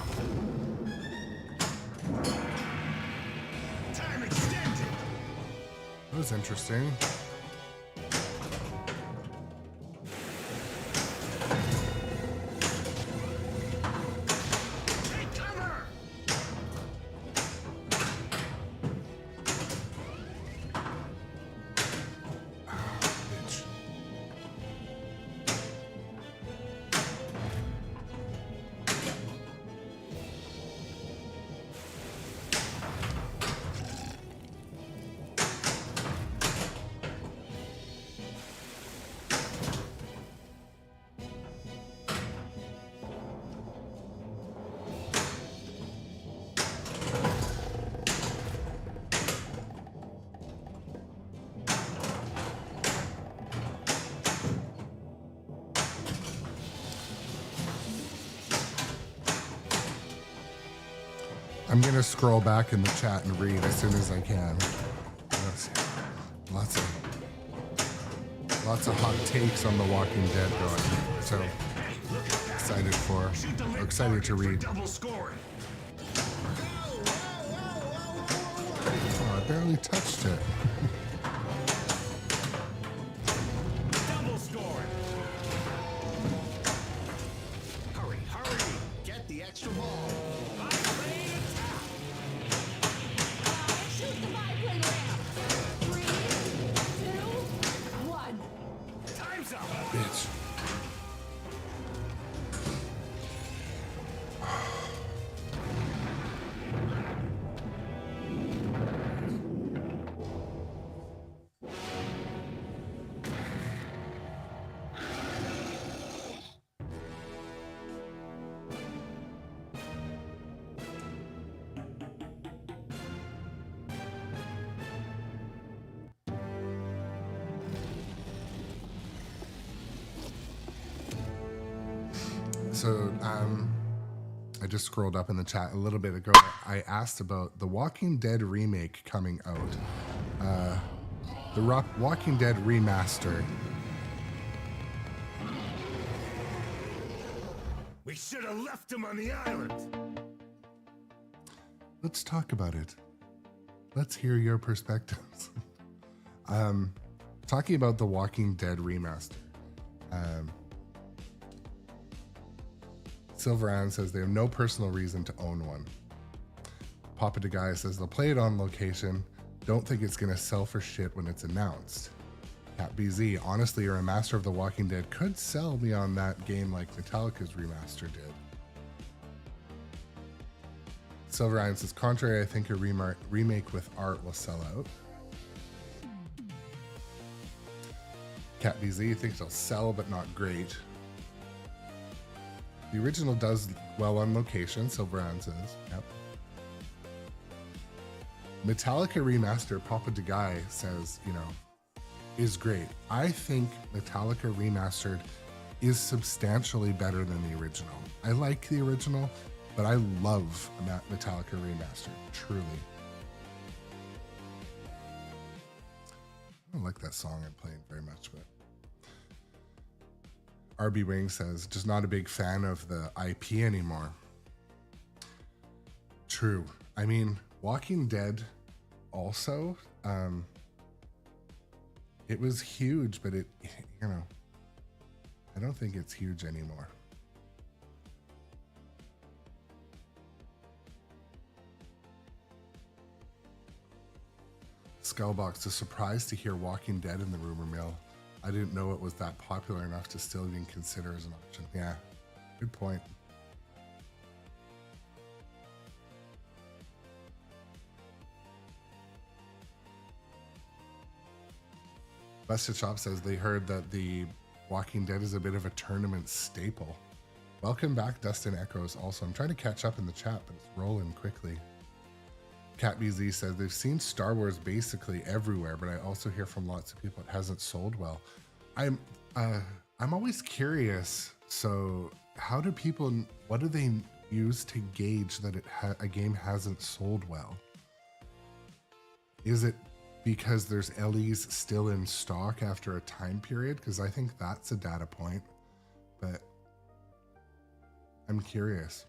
Time extended. that was interesting. Take cover. I'm gonna scroll back in the chat and read as soon as I can. Lots of hot takes on The Walking Dead going. So excited to read. Double scoring. Oh, I barely touched it. Double scoring. Hurry, hurry. Get the extra ball. I'm ready to tap. Shoot the biplane ramp. 3, 2, 1. Time's up. Bitch. So, I just scrolled up in the chat a little bit ago. I asked about the Walking Dead remake coming out. The Walking Dead remastered. We should have left him on the island. Let's talk about it. Let's hear your perspectives. Talking about the Walking Dead remaster. Silver Ann says they have no personal reason to own one. Papa de Guy says they'll play it on location. Don't think it's gonna sell for shit when it's announced. Cat BZ, honestly, a remaster of The Walking Dead could sell me on that game like Metallica's remaster did. Silver Ann says, contrary, I think a remake with art will sell out. Cat BZ thinks it'll sell but not great. The original does well on location, Silver Ann says. Yep. Metallica Remaster, Papa de Guy says, is great. I think Metallica Remastered is substantially better than the original. I like the original, but I love Metallica Remastered, truly. I don't like that song I'm playing very much, but RB Wing says, just not a big fan of the IP anymore. True. I mean, Walking Dead also, it was huge, but I don't think it's huge anymore. Skullbox is surprised to hear Walking Dead in the rumor mill. I didn't know it was that popular enough to still even consider as an option. Yeah, good point. Busted Shop says they heard that the Walking Dead is a bit of a tournament staple. Welcome back, Dustin Echoes. Also, I'm trying to catch up in the chat, but it's rolling quickly. Cat BZ says they've seen Star Wars basically everywhere, but I also hear from lots of people it hasn't sold well. I'm always curious. So, how do people? What do they use to gauge that a game hasn't sold well? Is it because there's LEs still in stock after a time period? Because I think that's a data point, but I'm curious.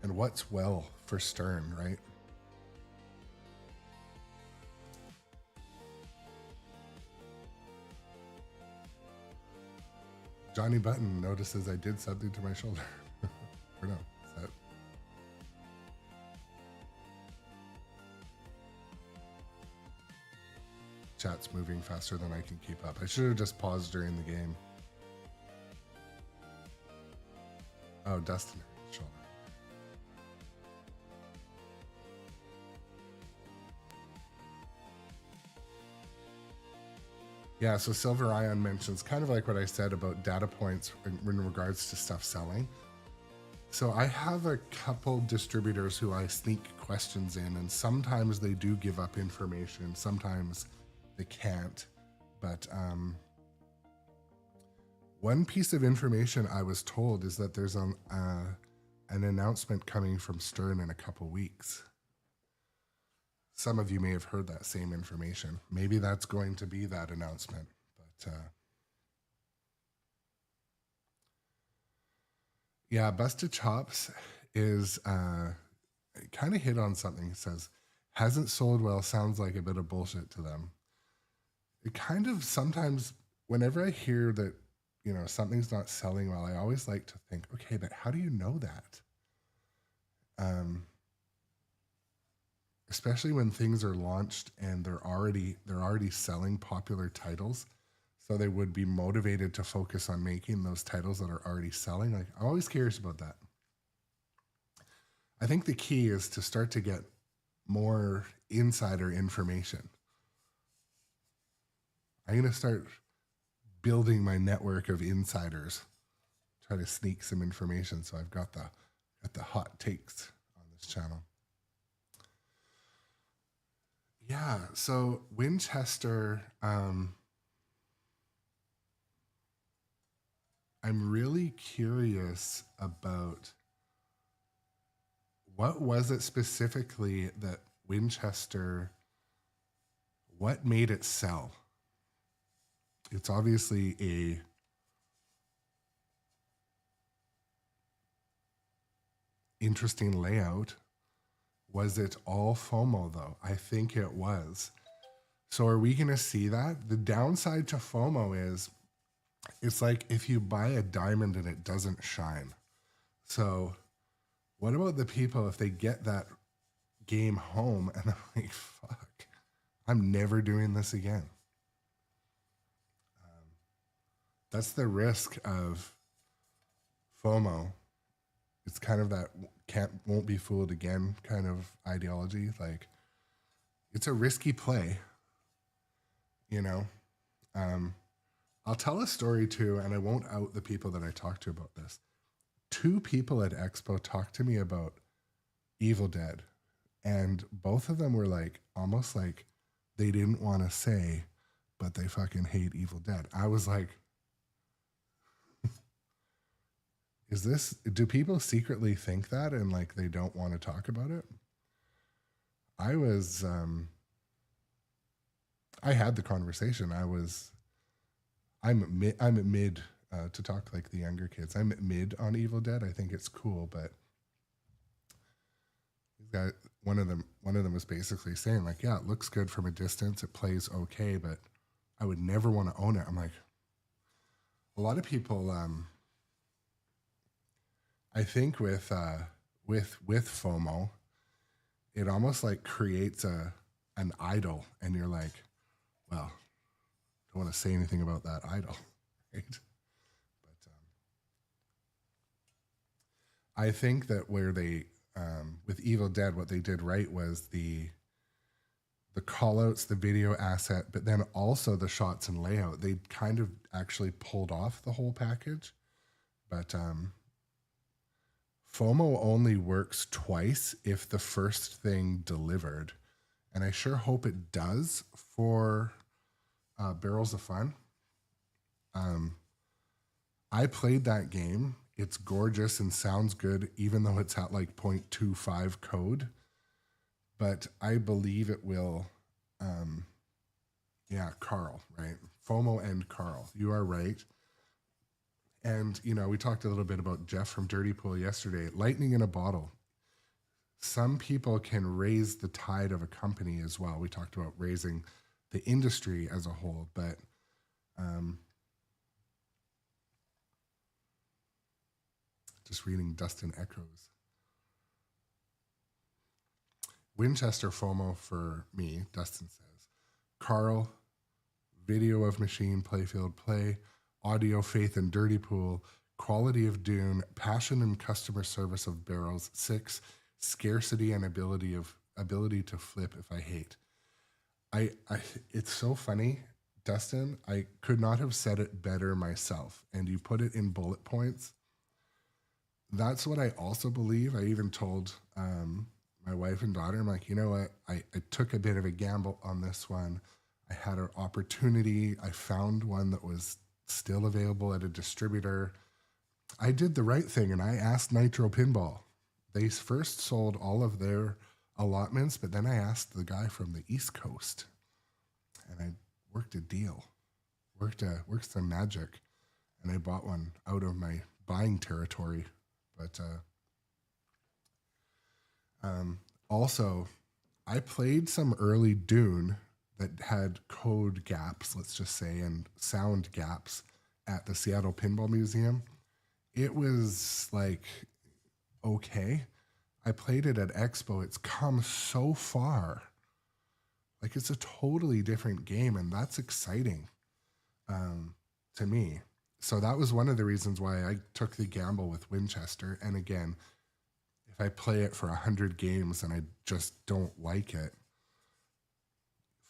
And what's well for Stern, right? Johnny Button notices I did something to my shoulder. Or no, is that... Chat's moving faster than I can keep up. I should have just paused during the game. Oh, Dustin, shoulder. Yeah, so Silver Ion mentions kind of like what I said about data points in regards to stuff selling. So I have a couple distributors who I sneak questions in, and sometimes they do give up information, sometimes they can't. But one piece of information I was told is that there's an announcement coming from Stern in a couple weeks. Some of you may have heard that same information. Maybe that's going to be that announcement. But yeah, Busted Chops is kind of hit on something. It says, hasn't sold well, sounds like a bit of bullshit to them. It kind of sometimes, whenever I hear that, you know, something's not selling well, I always like to think, okay, but how do you know that? Especially when things are launched and they're already selling popular titles, so they would be motivated to focus on making those titles that are already selling. Like, I'm always curious about that. I think the key is to start to get more insider information. I'm going to start building my network of insiders, try to sneak some information. So I've got the hot takes on this channel. Yeah, so Winchester, I'm really curious about what was it specifically that Winchester, what made it sell? It's obviously a interesting layout. Was it all FOMO though? I think it was. So are we going to see that? The downside to FOMO is it's like if you buy a diamond and it doesn't shine. So what about the people if they get that game home and they're like, fuck, I'm never doing this again? That's the risk of FOMO. It's kind of that won't be fooled again kind of ideology. Like, it's a risky play, you know? I'll tell a story too, and I won't out the people that I talked to about this. 2 people at Expo talked to me about Evil Dead, and both of them were like, almost like they didn't want to say, but they fucking hate Evil Dead. I was like, do people secretly think that and like they don't want to talk about it? I had the conversation. I'm at mid to talk like the younger kids. I'm at mid on Evil Dead. I think it's cool, but one of them was basically saying like, yeah, it looks good from a distance. It plays okay, but I would never want to own it. I'm like, a lot of people, I think with FOMO, it almost like creates an idol, and you're like, well, don't want to say anything about that idol, right? But I think that where they with Evil Dead, what they did right was the call outs, the video asset, but then also the shots and layout. They kind of actually pulled off the whole package, but FOMO only works twice if the first thing delivered. And I sure hope it does for Barrels of Fun. I played that game. It's gorgeous and sounds good, even though it's at like 0.25 code. But I believe it will. Yeah, Carl, right? FOMO and Carl. You are right. And, you know, we talked a little bit about Jeff from Dirty Pool yesterday. Lightning in a bottle. Some people can raise the tide of a company as well. We talked about raising the industry as a whole, but just reading Dustin Echoes. Winchester FOMO for me, Dustin says. Carl, video of machine, playfield play, audio, faith, and Dirty Pool, quality of Dune, passion and customer service of Barrels, 6, scarcity and ability to flip if I hate. It's so funny, Dustin. I could not have said it better myself, and you put it in bullet points. That's what I also believe. I even told my wife and daughter, I'm like, you know what? I took a bit of a gamble on this one. I had an opportunity. I found one that was still available at a distributor. I did the right thing and I asked Nitropinball. They first sold all of their allotments, but then I asked the guy from the East Coast, and I worked a deal, worked some magic, and I bought one out of my buying territory. But also, I played some early Dune that had code gaps, let's just say, and sound gaps at the Seattle Pinball Museum. It was like, okay. I played it at Expo. It's come so far. Like, it's a totally different game, and that's exciting to me. So that was one of the reasons why I took the gamble with Winchester. And again, if I play it for 100 games and I just don't like it,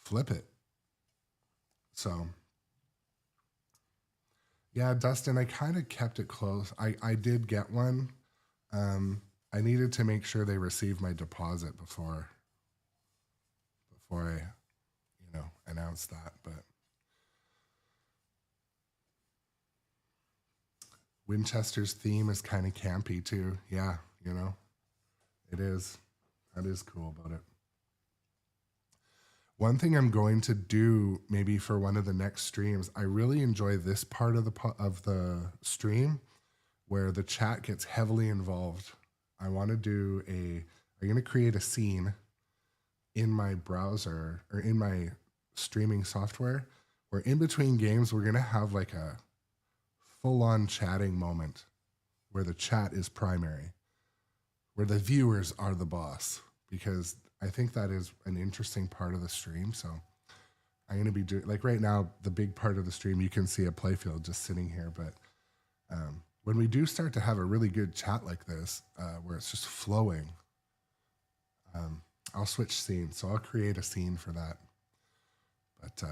flip it. So, yeah, Dustin, I kind of kept it close. I did get one. I needed to make sure they received my deposit before I, announced that. But Winchester's theme is kind of campy too. Yeah, it is. That is cool about it. One thing I'm going to do maybe for one of the next streams, I really enjoy this part of the stream where the chat gets heavily involved. I want to I'm going to create a scene in my browser or in my streaming software where in between games, we're going to have like a full-on chatting moment where the chat is primary, where the viewers are the boss, because I think that is an interesting part of the stream. So I'm going to be doing, like right now, the big part of the stream, you can see a playfield just sitting here. But when we do start to have a really good chat like this, where it's just flowing, I'll switch scenes. So I'll create a scene for that. But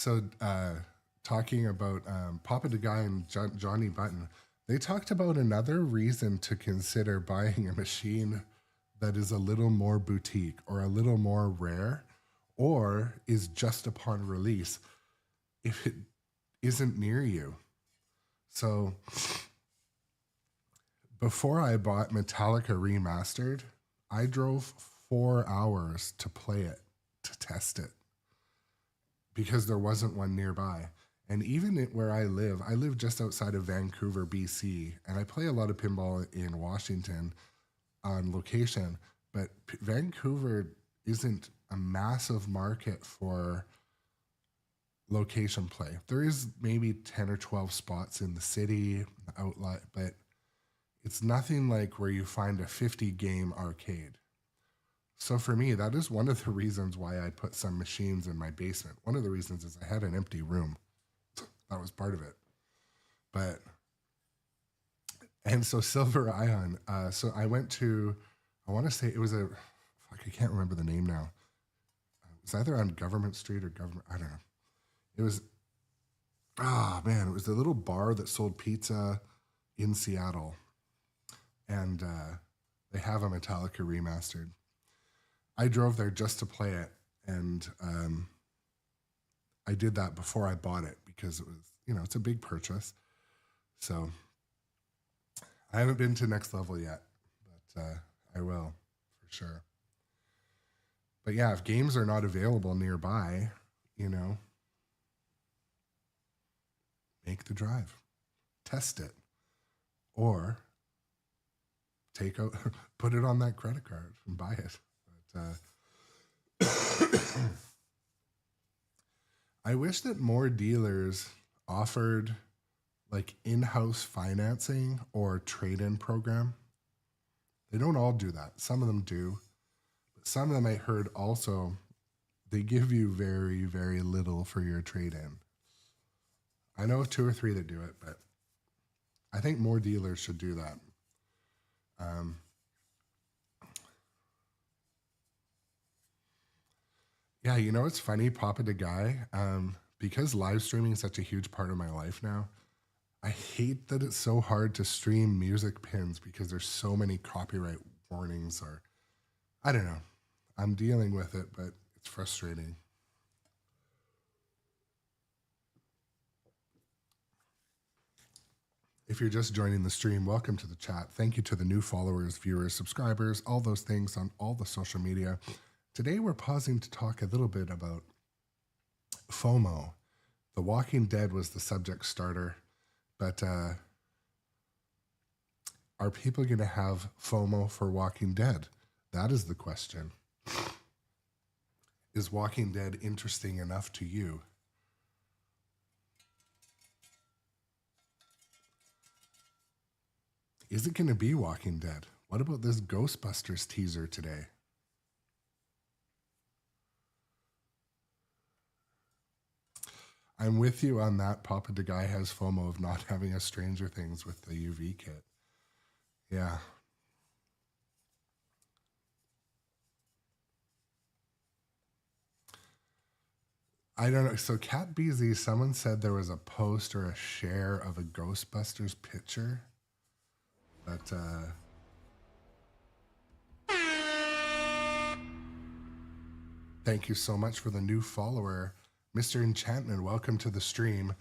So talking about Papa the Guy and Johnny Button, they talked about another reason to consider buying a machine that is a little more boutique or a little more rare or is just upon release if it isn't near you. So before I bought Metallica Remastered, I drove 4 hours to play it, to test it, because there wasn't one nearby. And even where I live just outside of Vancouver, BC, and I play a lot of pinball in Washington on location, but Vancouver isn't a massive market for location play. There is maybe 10 or 12 spots in the city, outlet, but it's nothing like where you find a 50 game arcade. So for me, that is one of the reasons why I put some machines in my basement. One of the reasons is I had an empty room. That was part of it. And so Silver Ion, so I went to, I want to say it was I can't remember the name now. It was either on Government Street or I don't know. It was, it was the little bar that sold pizza in Seattle. And they have a Metallica Remastered. I drove there just to play it, and I did that before I bought it because it was, it's a big purchase. So I haven't been to next level yet, but I will for sure. But yeah, if games are not available nearby, make the drive, test it, or put it on that credit card and buy it. I wish that more dealers offered like in-house financing or trade-in program. They don't all do that. Some of them do, but some of them I heard also they give you very, very little for your trade-in. I know of 2 or 3 that do it, but I think more dealers should do that. Yeah, you know, it's funny, Papa the Guy, because live streaming is such a huge part of my life now. I hate that it's so hard to stream music pins because there's so many copyright warnings, or I don't know. I'm dealing with it, but it's frustrating. If you're just joining the stream, welcome to the chat. Thank you to the new followers, viewers, subscribers, all those things on all the social media. Today, we're pausing to talk a little bit about FOMO. The Walking Dead was the subject starter, but are people going to have FOMO for Walking Dead? That is the question. Is Walking Dead interesting enough to you? Is it going to be Walking Dead? What about this Ghostbusters teaser today? I'm with you on that. Papa the Guy has FOMO of not having a Stranger Things with the UV kit. Yeah. I don't know. So Cat BZ, someone said there was a post or a share of a Ghostbusters picture. But thank you so much for the new follower, Mr. Enchantment. Welcome to the stream.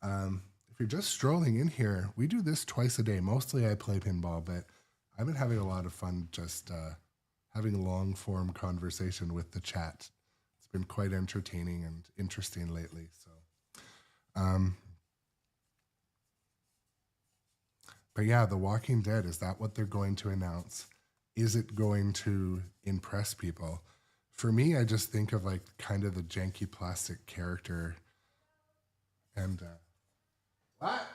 If you're just strolling in here, we do this twice a day. Mostly I play pinball, but I've been having a lot of fun just having a long form conversation with the chat. It's been quite entertaining and interesting lately. So, but yeah, The Walking Dead, is that what they're going to announce? Is it going to impress people? For me, I just think of like kind of the janky plastic character. And what?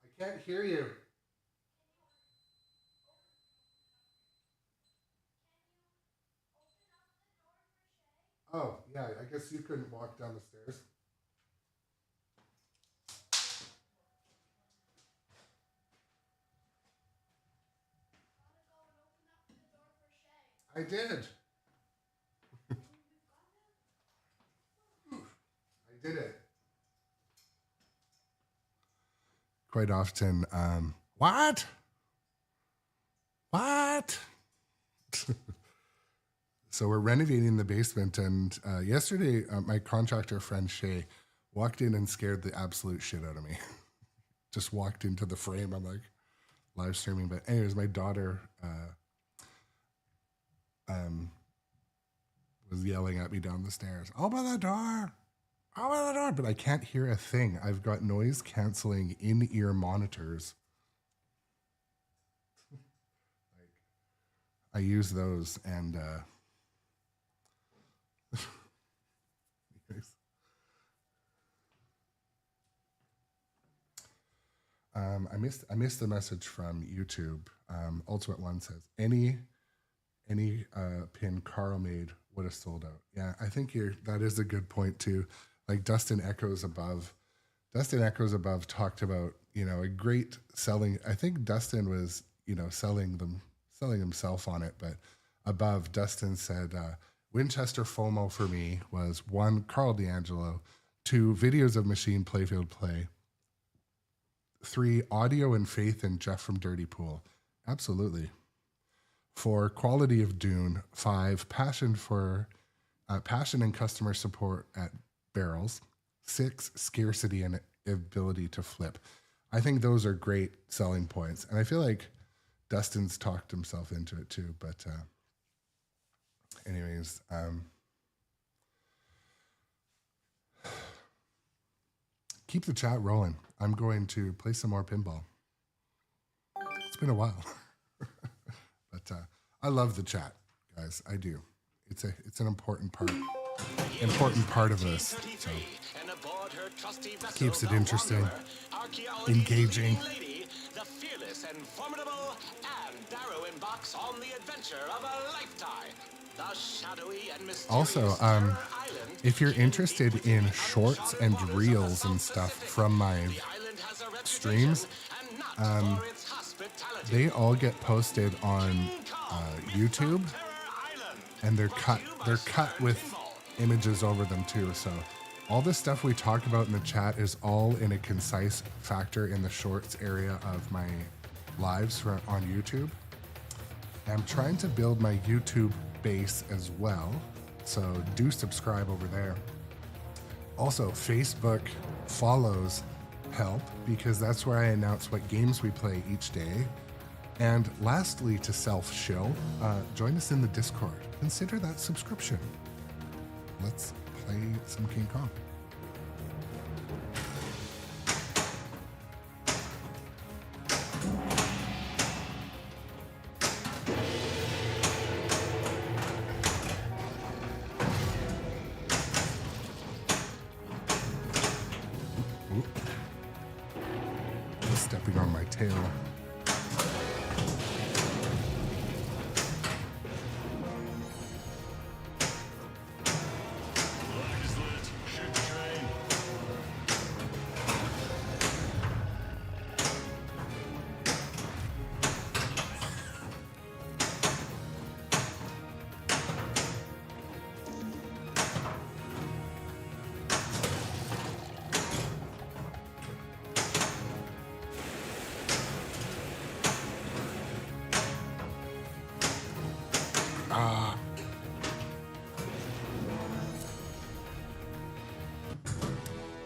I can't hear you. Oh, yeah, I guess you couldn't walk down the stairs. I did. I did it. Quite often, what? What? So we're renovating the basement, and yesterday, my contractor friend Shay walked in and scared the absolute shit out of me. Just walked into the frame. I'm like, live streaming. But anyways, my daughter was yelling at me down the stairs. Open the door! Open the door! But I can't hear a thing. I've got noise canceling in-ear monitors. I use those, and I missed the message from YouTube. Ultimate One says any pin Carl made would have sold out. Yeah, I think that is a good point too. Like Dustin Echoes Above talked about, you know, a great selling. I think Dustin was, you know, selling himself on it, but above, Dustin said Winchester FOMO for me was 1, Carl D'Angelo, 2, videos of machine playfield play, 3, audio and faith in Jeff from Dirty Pool. Absolutely. 4, quality of Dune. 5, passion and customer support at Barrels. 6, scarcity and ability to flip. I think those are great selling points, and I feel like Dustin's talked himself into it too. But anyways, keep the chat rolling. I'm going to play some more pinball. It's been a while. But I love the chat, guys. I do. It's an important part of this. So keeps it interesting, engaging. The fearless and formidable Anne Darrow embarks on the adventure of a lifetime. The shadowy and mysterious Also, Terror if you're interested in shorts and reels and stuff from my streams, for its hospitality. They all get posted on YouTube, and they're cut with images over them too. So all the stuff we talk about in the chat is all in a concise factor in the shorts area of my lives on YouTube. I'm trying to build my YouTube base as well, so do subscribe over there. Also, Facebook follows help, because that's where I announce what games we play each day. And lastly, to self-show, join us in the Discord. Consider that subscription. Let's play some King Kong. Stepping on my tail.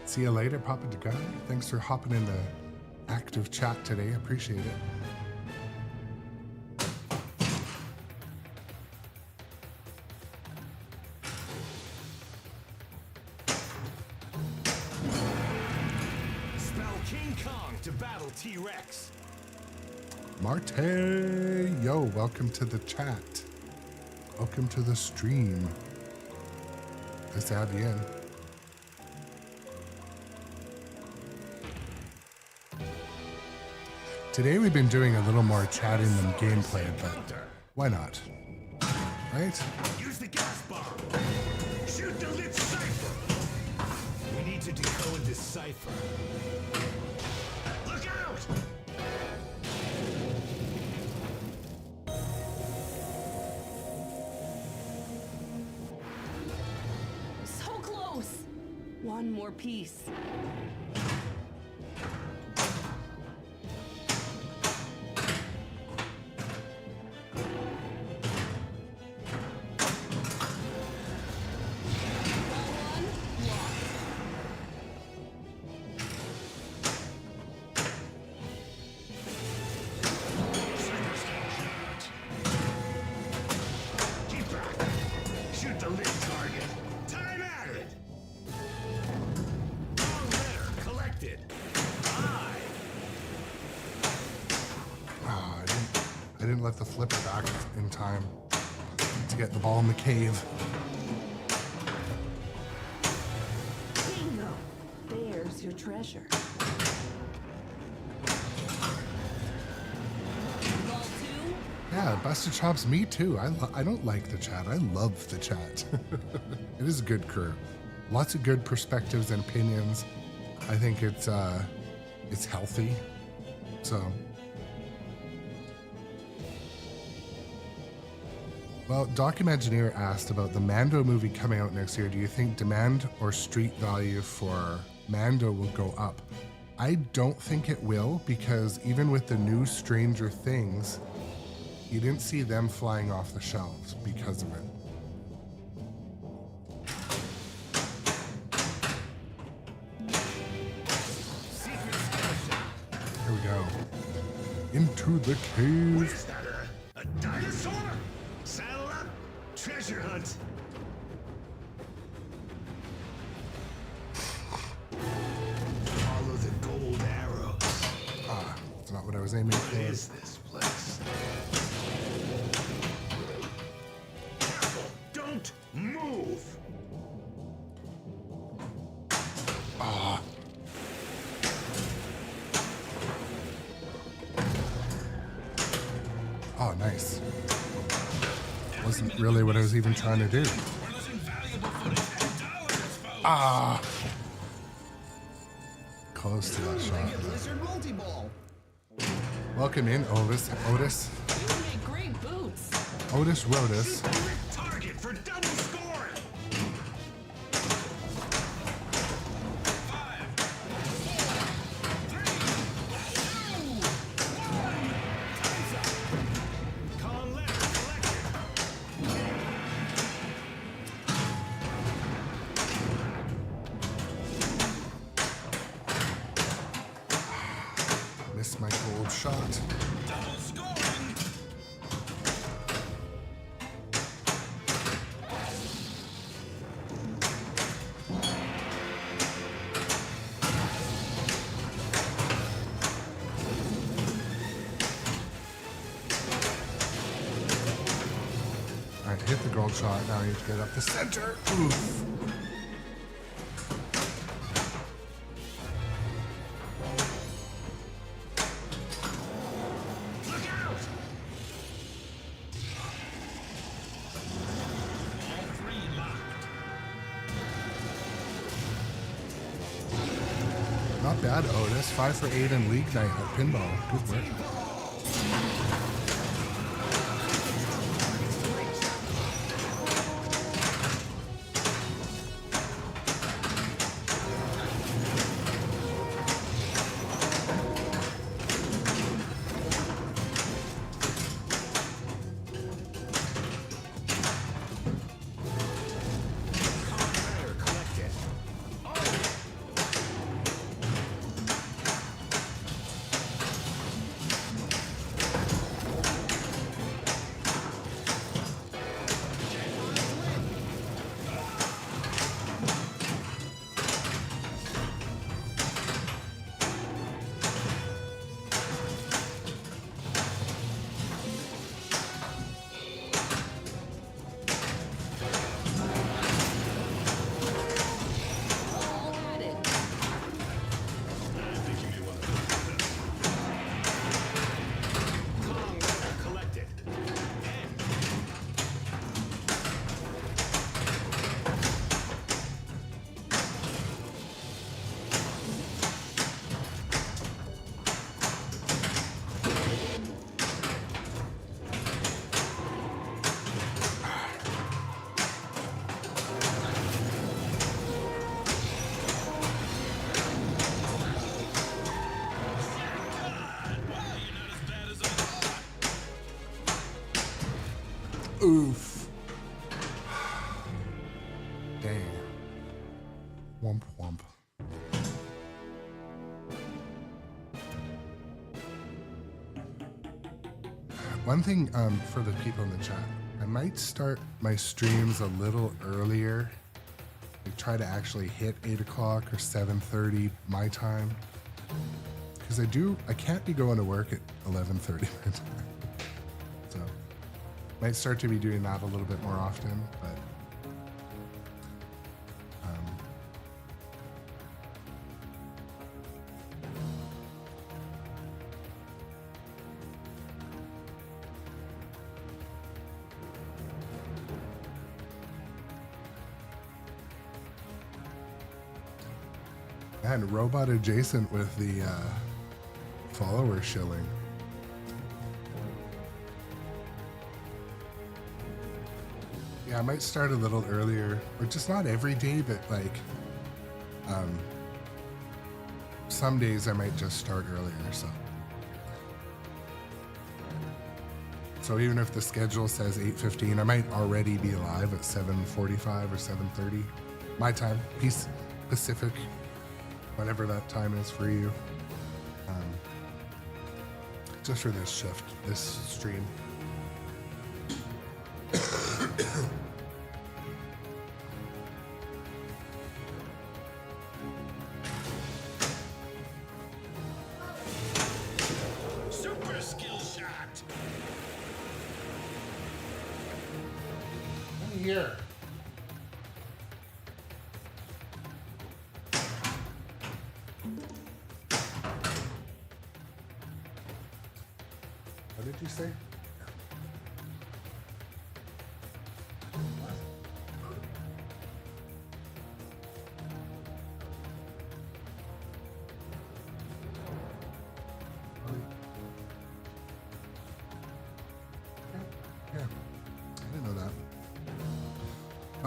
See you later, Papa Guy. Thanks for hopping in the active chat today. Appreciate it. Spell King Kong to battle T-Rex. Marte, yo, welcome to the chat. Welcome to the stream. Nice to have you in. Today we've been doing a little more chatting than gameplay, but why not? Right? Use the gas bomb. Shoot the lit cipher. We need to decode this cipher. Look out! So close. One more piece. Keep back. Shoot the lit target. Time at it. Wrong letter collected. I didn't let the flipper back in time to get the ball in the cave. Bingo. There's your treasure. Ball two. Yeah, Busted Chops, me too. I don't like the chat. I love the chat. It is a good crew. Lots of good perspectives and opinions. I think it's healthy. So, well, Documengineer asked about the Mando movie coming out next year. Do you think demand or street value for Mando will go up? I don't think it will, because even with the new Stranger Things, you didn't see them flying off the shelves because of it. Here we go. Into the What cave. is that? A dinosaur? Saddle up. Treasure hunt. Follow the gold arrows. That's not what I was aiming What for. is this place? Careful! Don't move! Oh, nice. Wasn't really what I was even trying to do. We're losing valuable footage and dollars, folks. Close to that shot. Blizzard multi-ball. Welcome in, Otis. Otis. You make great boots. Otis Rotus. Target for double score. 5, 4, 3, 2, 1. Time's up. Con letter collected. Missed my gold shot. Double scoring. All right, hit the gold shot. Now I need to get up the center. Oof. Look out! All 3 locked. Not bad, Otis. 5 for 8 in league night at pinball. Good work. Con letter collected. All at it. I think you may want to put that down. Con letter collected. N. Wow, you're not as bad as I thought. Oof. Dang. Womp womp. One thing for the people in the chat, I might start my streams a little earlier. Like try to actually hit 8 o'clock or 7:30 my time. Because I can't be going to work at 11:30 my time. So might start to be doing that a little bit more often, but and robot adjacent with the follower shilling. Yeah, I might start a little earlier, or just not every day, but like some days I might just start earlier. So even if the schedule says 8:15, I might already be live at 7:45 or 7:30 my time, Pacific, whatever that time is for you. Just for this shift, this stream. Super skill shot. Come here. What did you say?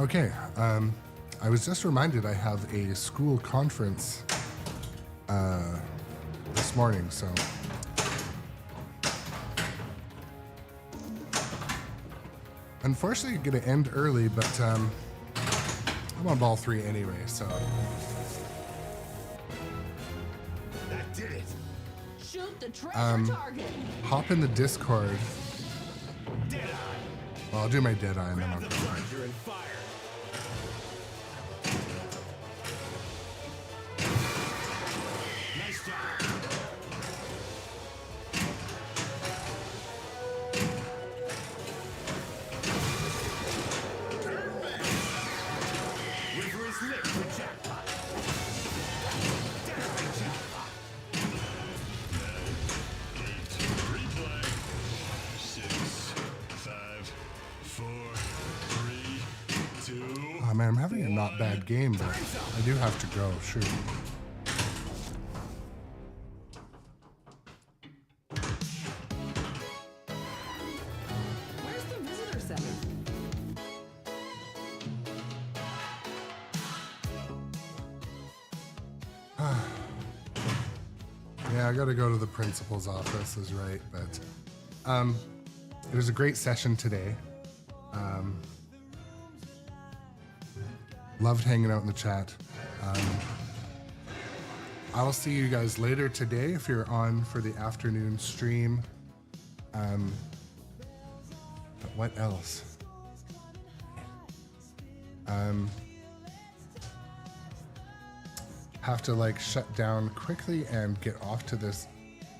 Okay, I was just reminded I have a school conference this morning, so unfortunately going to end early, but I'm on ball 3 anyway, so That did it. Shoot the treasure target. hop in the Discord. Deadeye. Well, I'll do my dead eye and then Grab I'll the go. plunger and fire. Nice job. River is lit for jackpot. Deadeye jackpot. Replay. 6, 5, 4, 3, 2. Oh man, I'm having a not bad game, but I do have to go. Shoot. Where's the visitor center? Yeah, I got to go to the principal's office, is right. But it was a great session today. Loved hanging out in the chat. I'll see you guys later today if you're on for the afternoon stream. But what else? Have to like shut down quickly and get off to this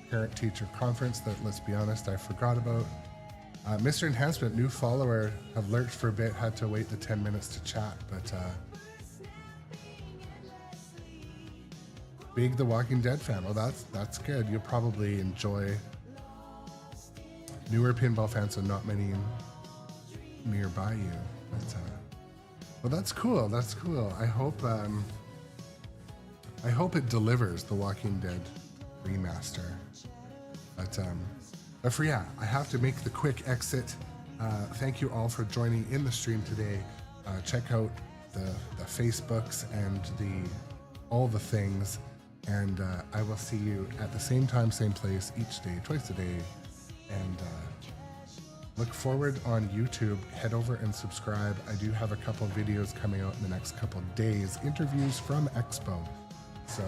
parent-teacher conference that, let's be honest, I forgot about. Mr. Enhancement, new follower, have lurked for a bit, had to wait the 10 minutes to chat, but big The Walking Dead fan. Well, that's good. You'll probably enjoy newer pinball fans, so not many nearby you. But, well, that's cool. That's cool. I hope it delivers The Walking Dead remaster. But for yeah, I have to make the quick exit. Thank you all for joining in the stream today. Check out the Facebooks and all the things, and I will see you at the same time, same place, each day, twice a day. And look forward on YouTube. Head over and subscribe. I do have a couple videos coming out in the next couple days. Interviews from Expo. So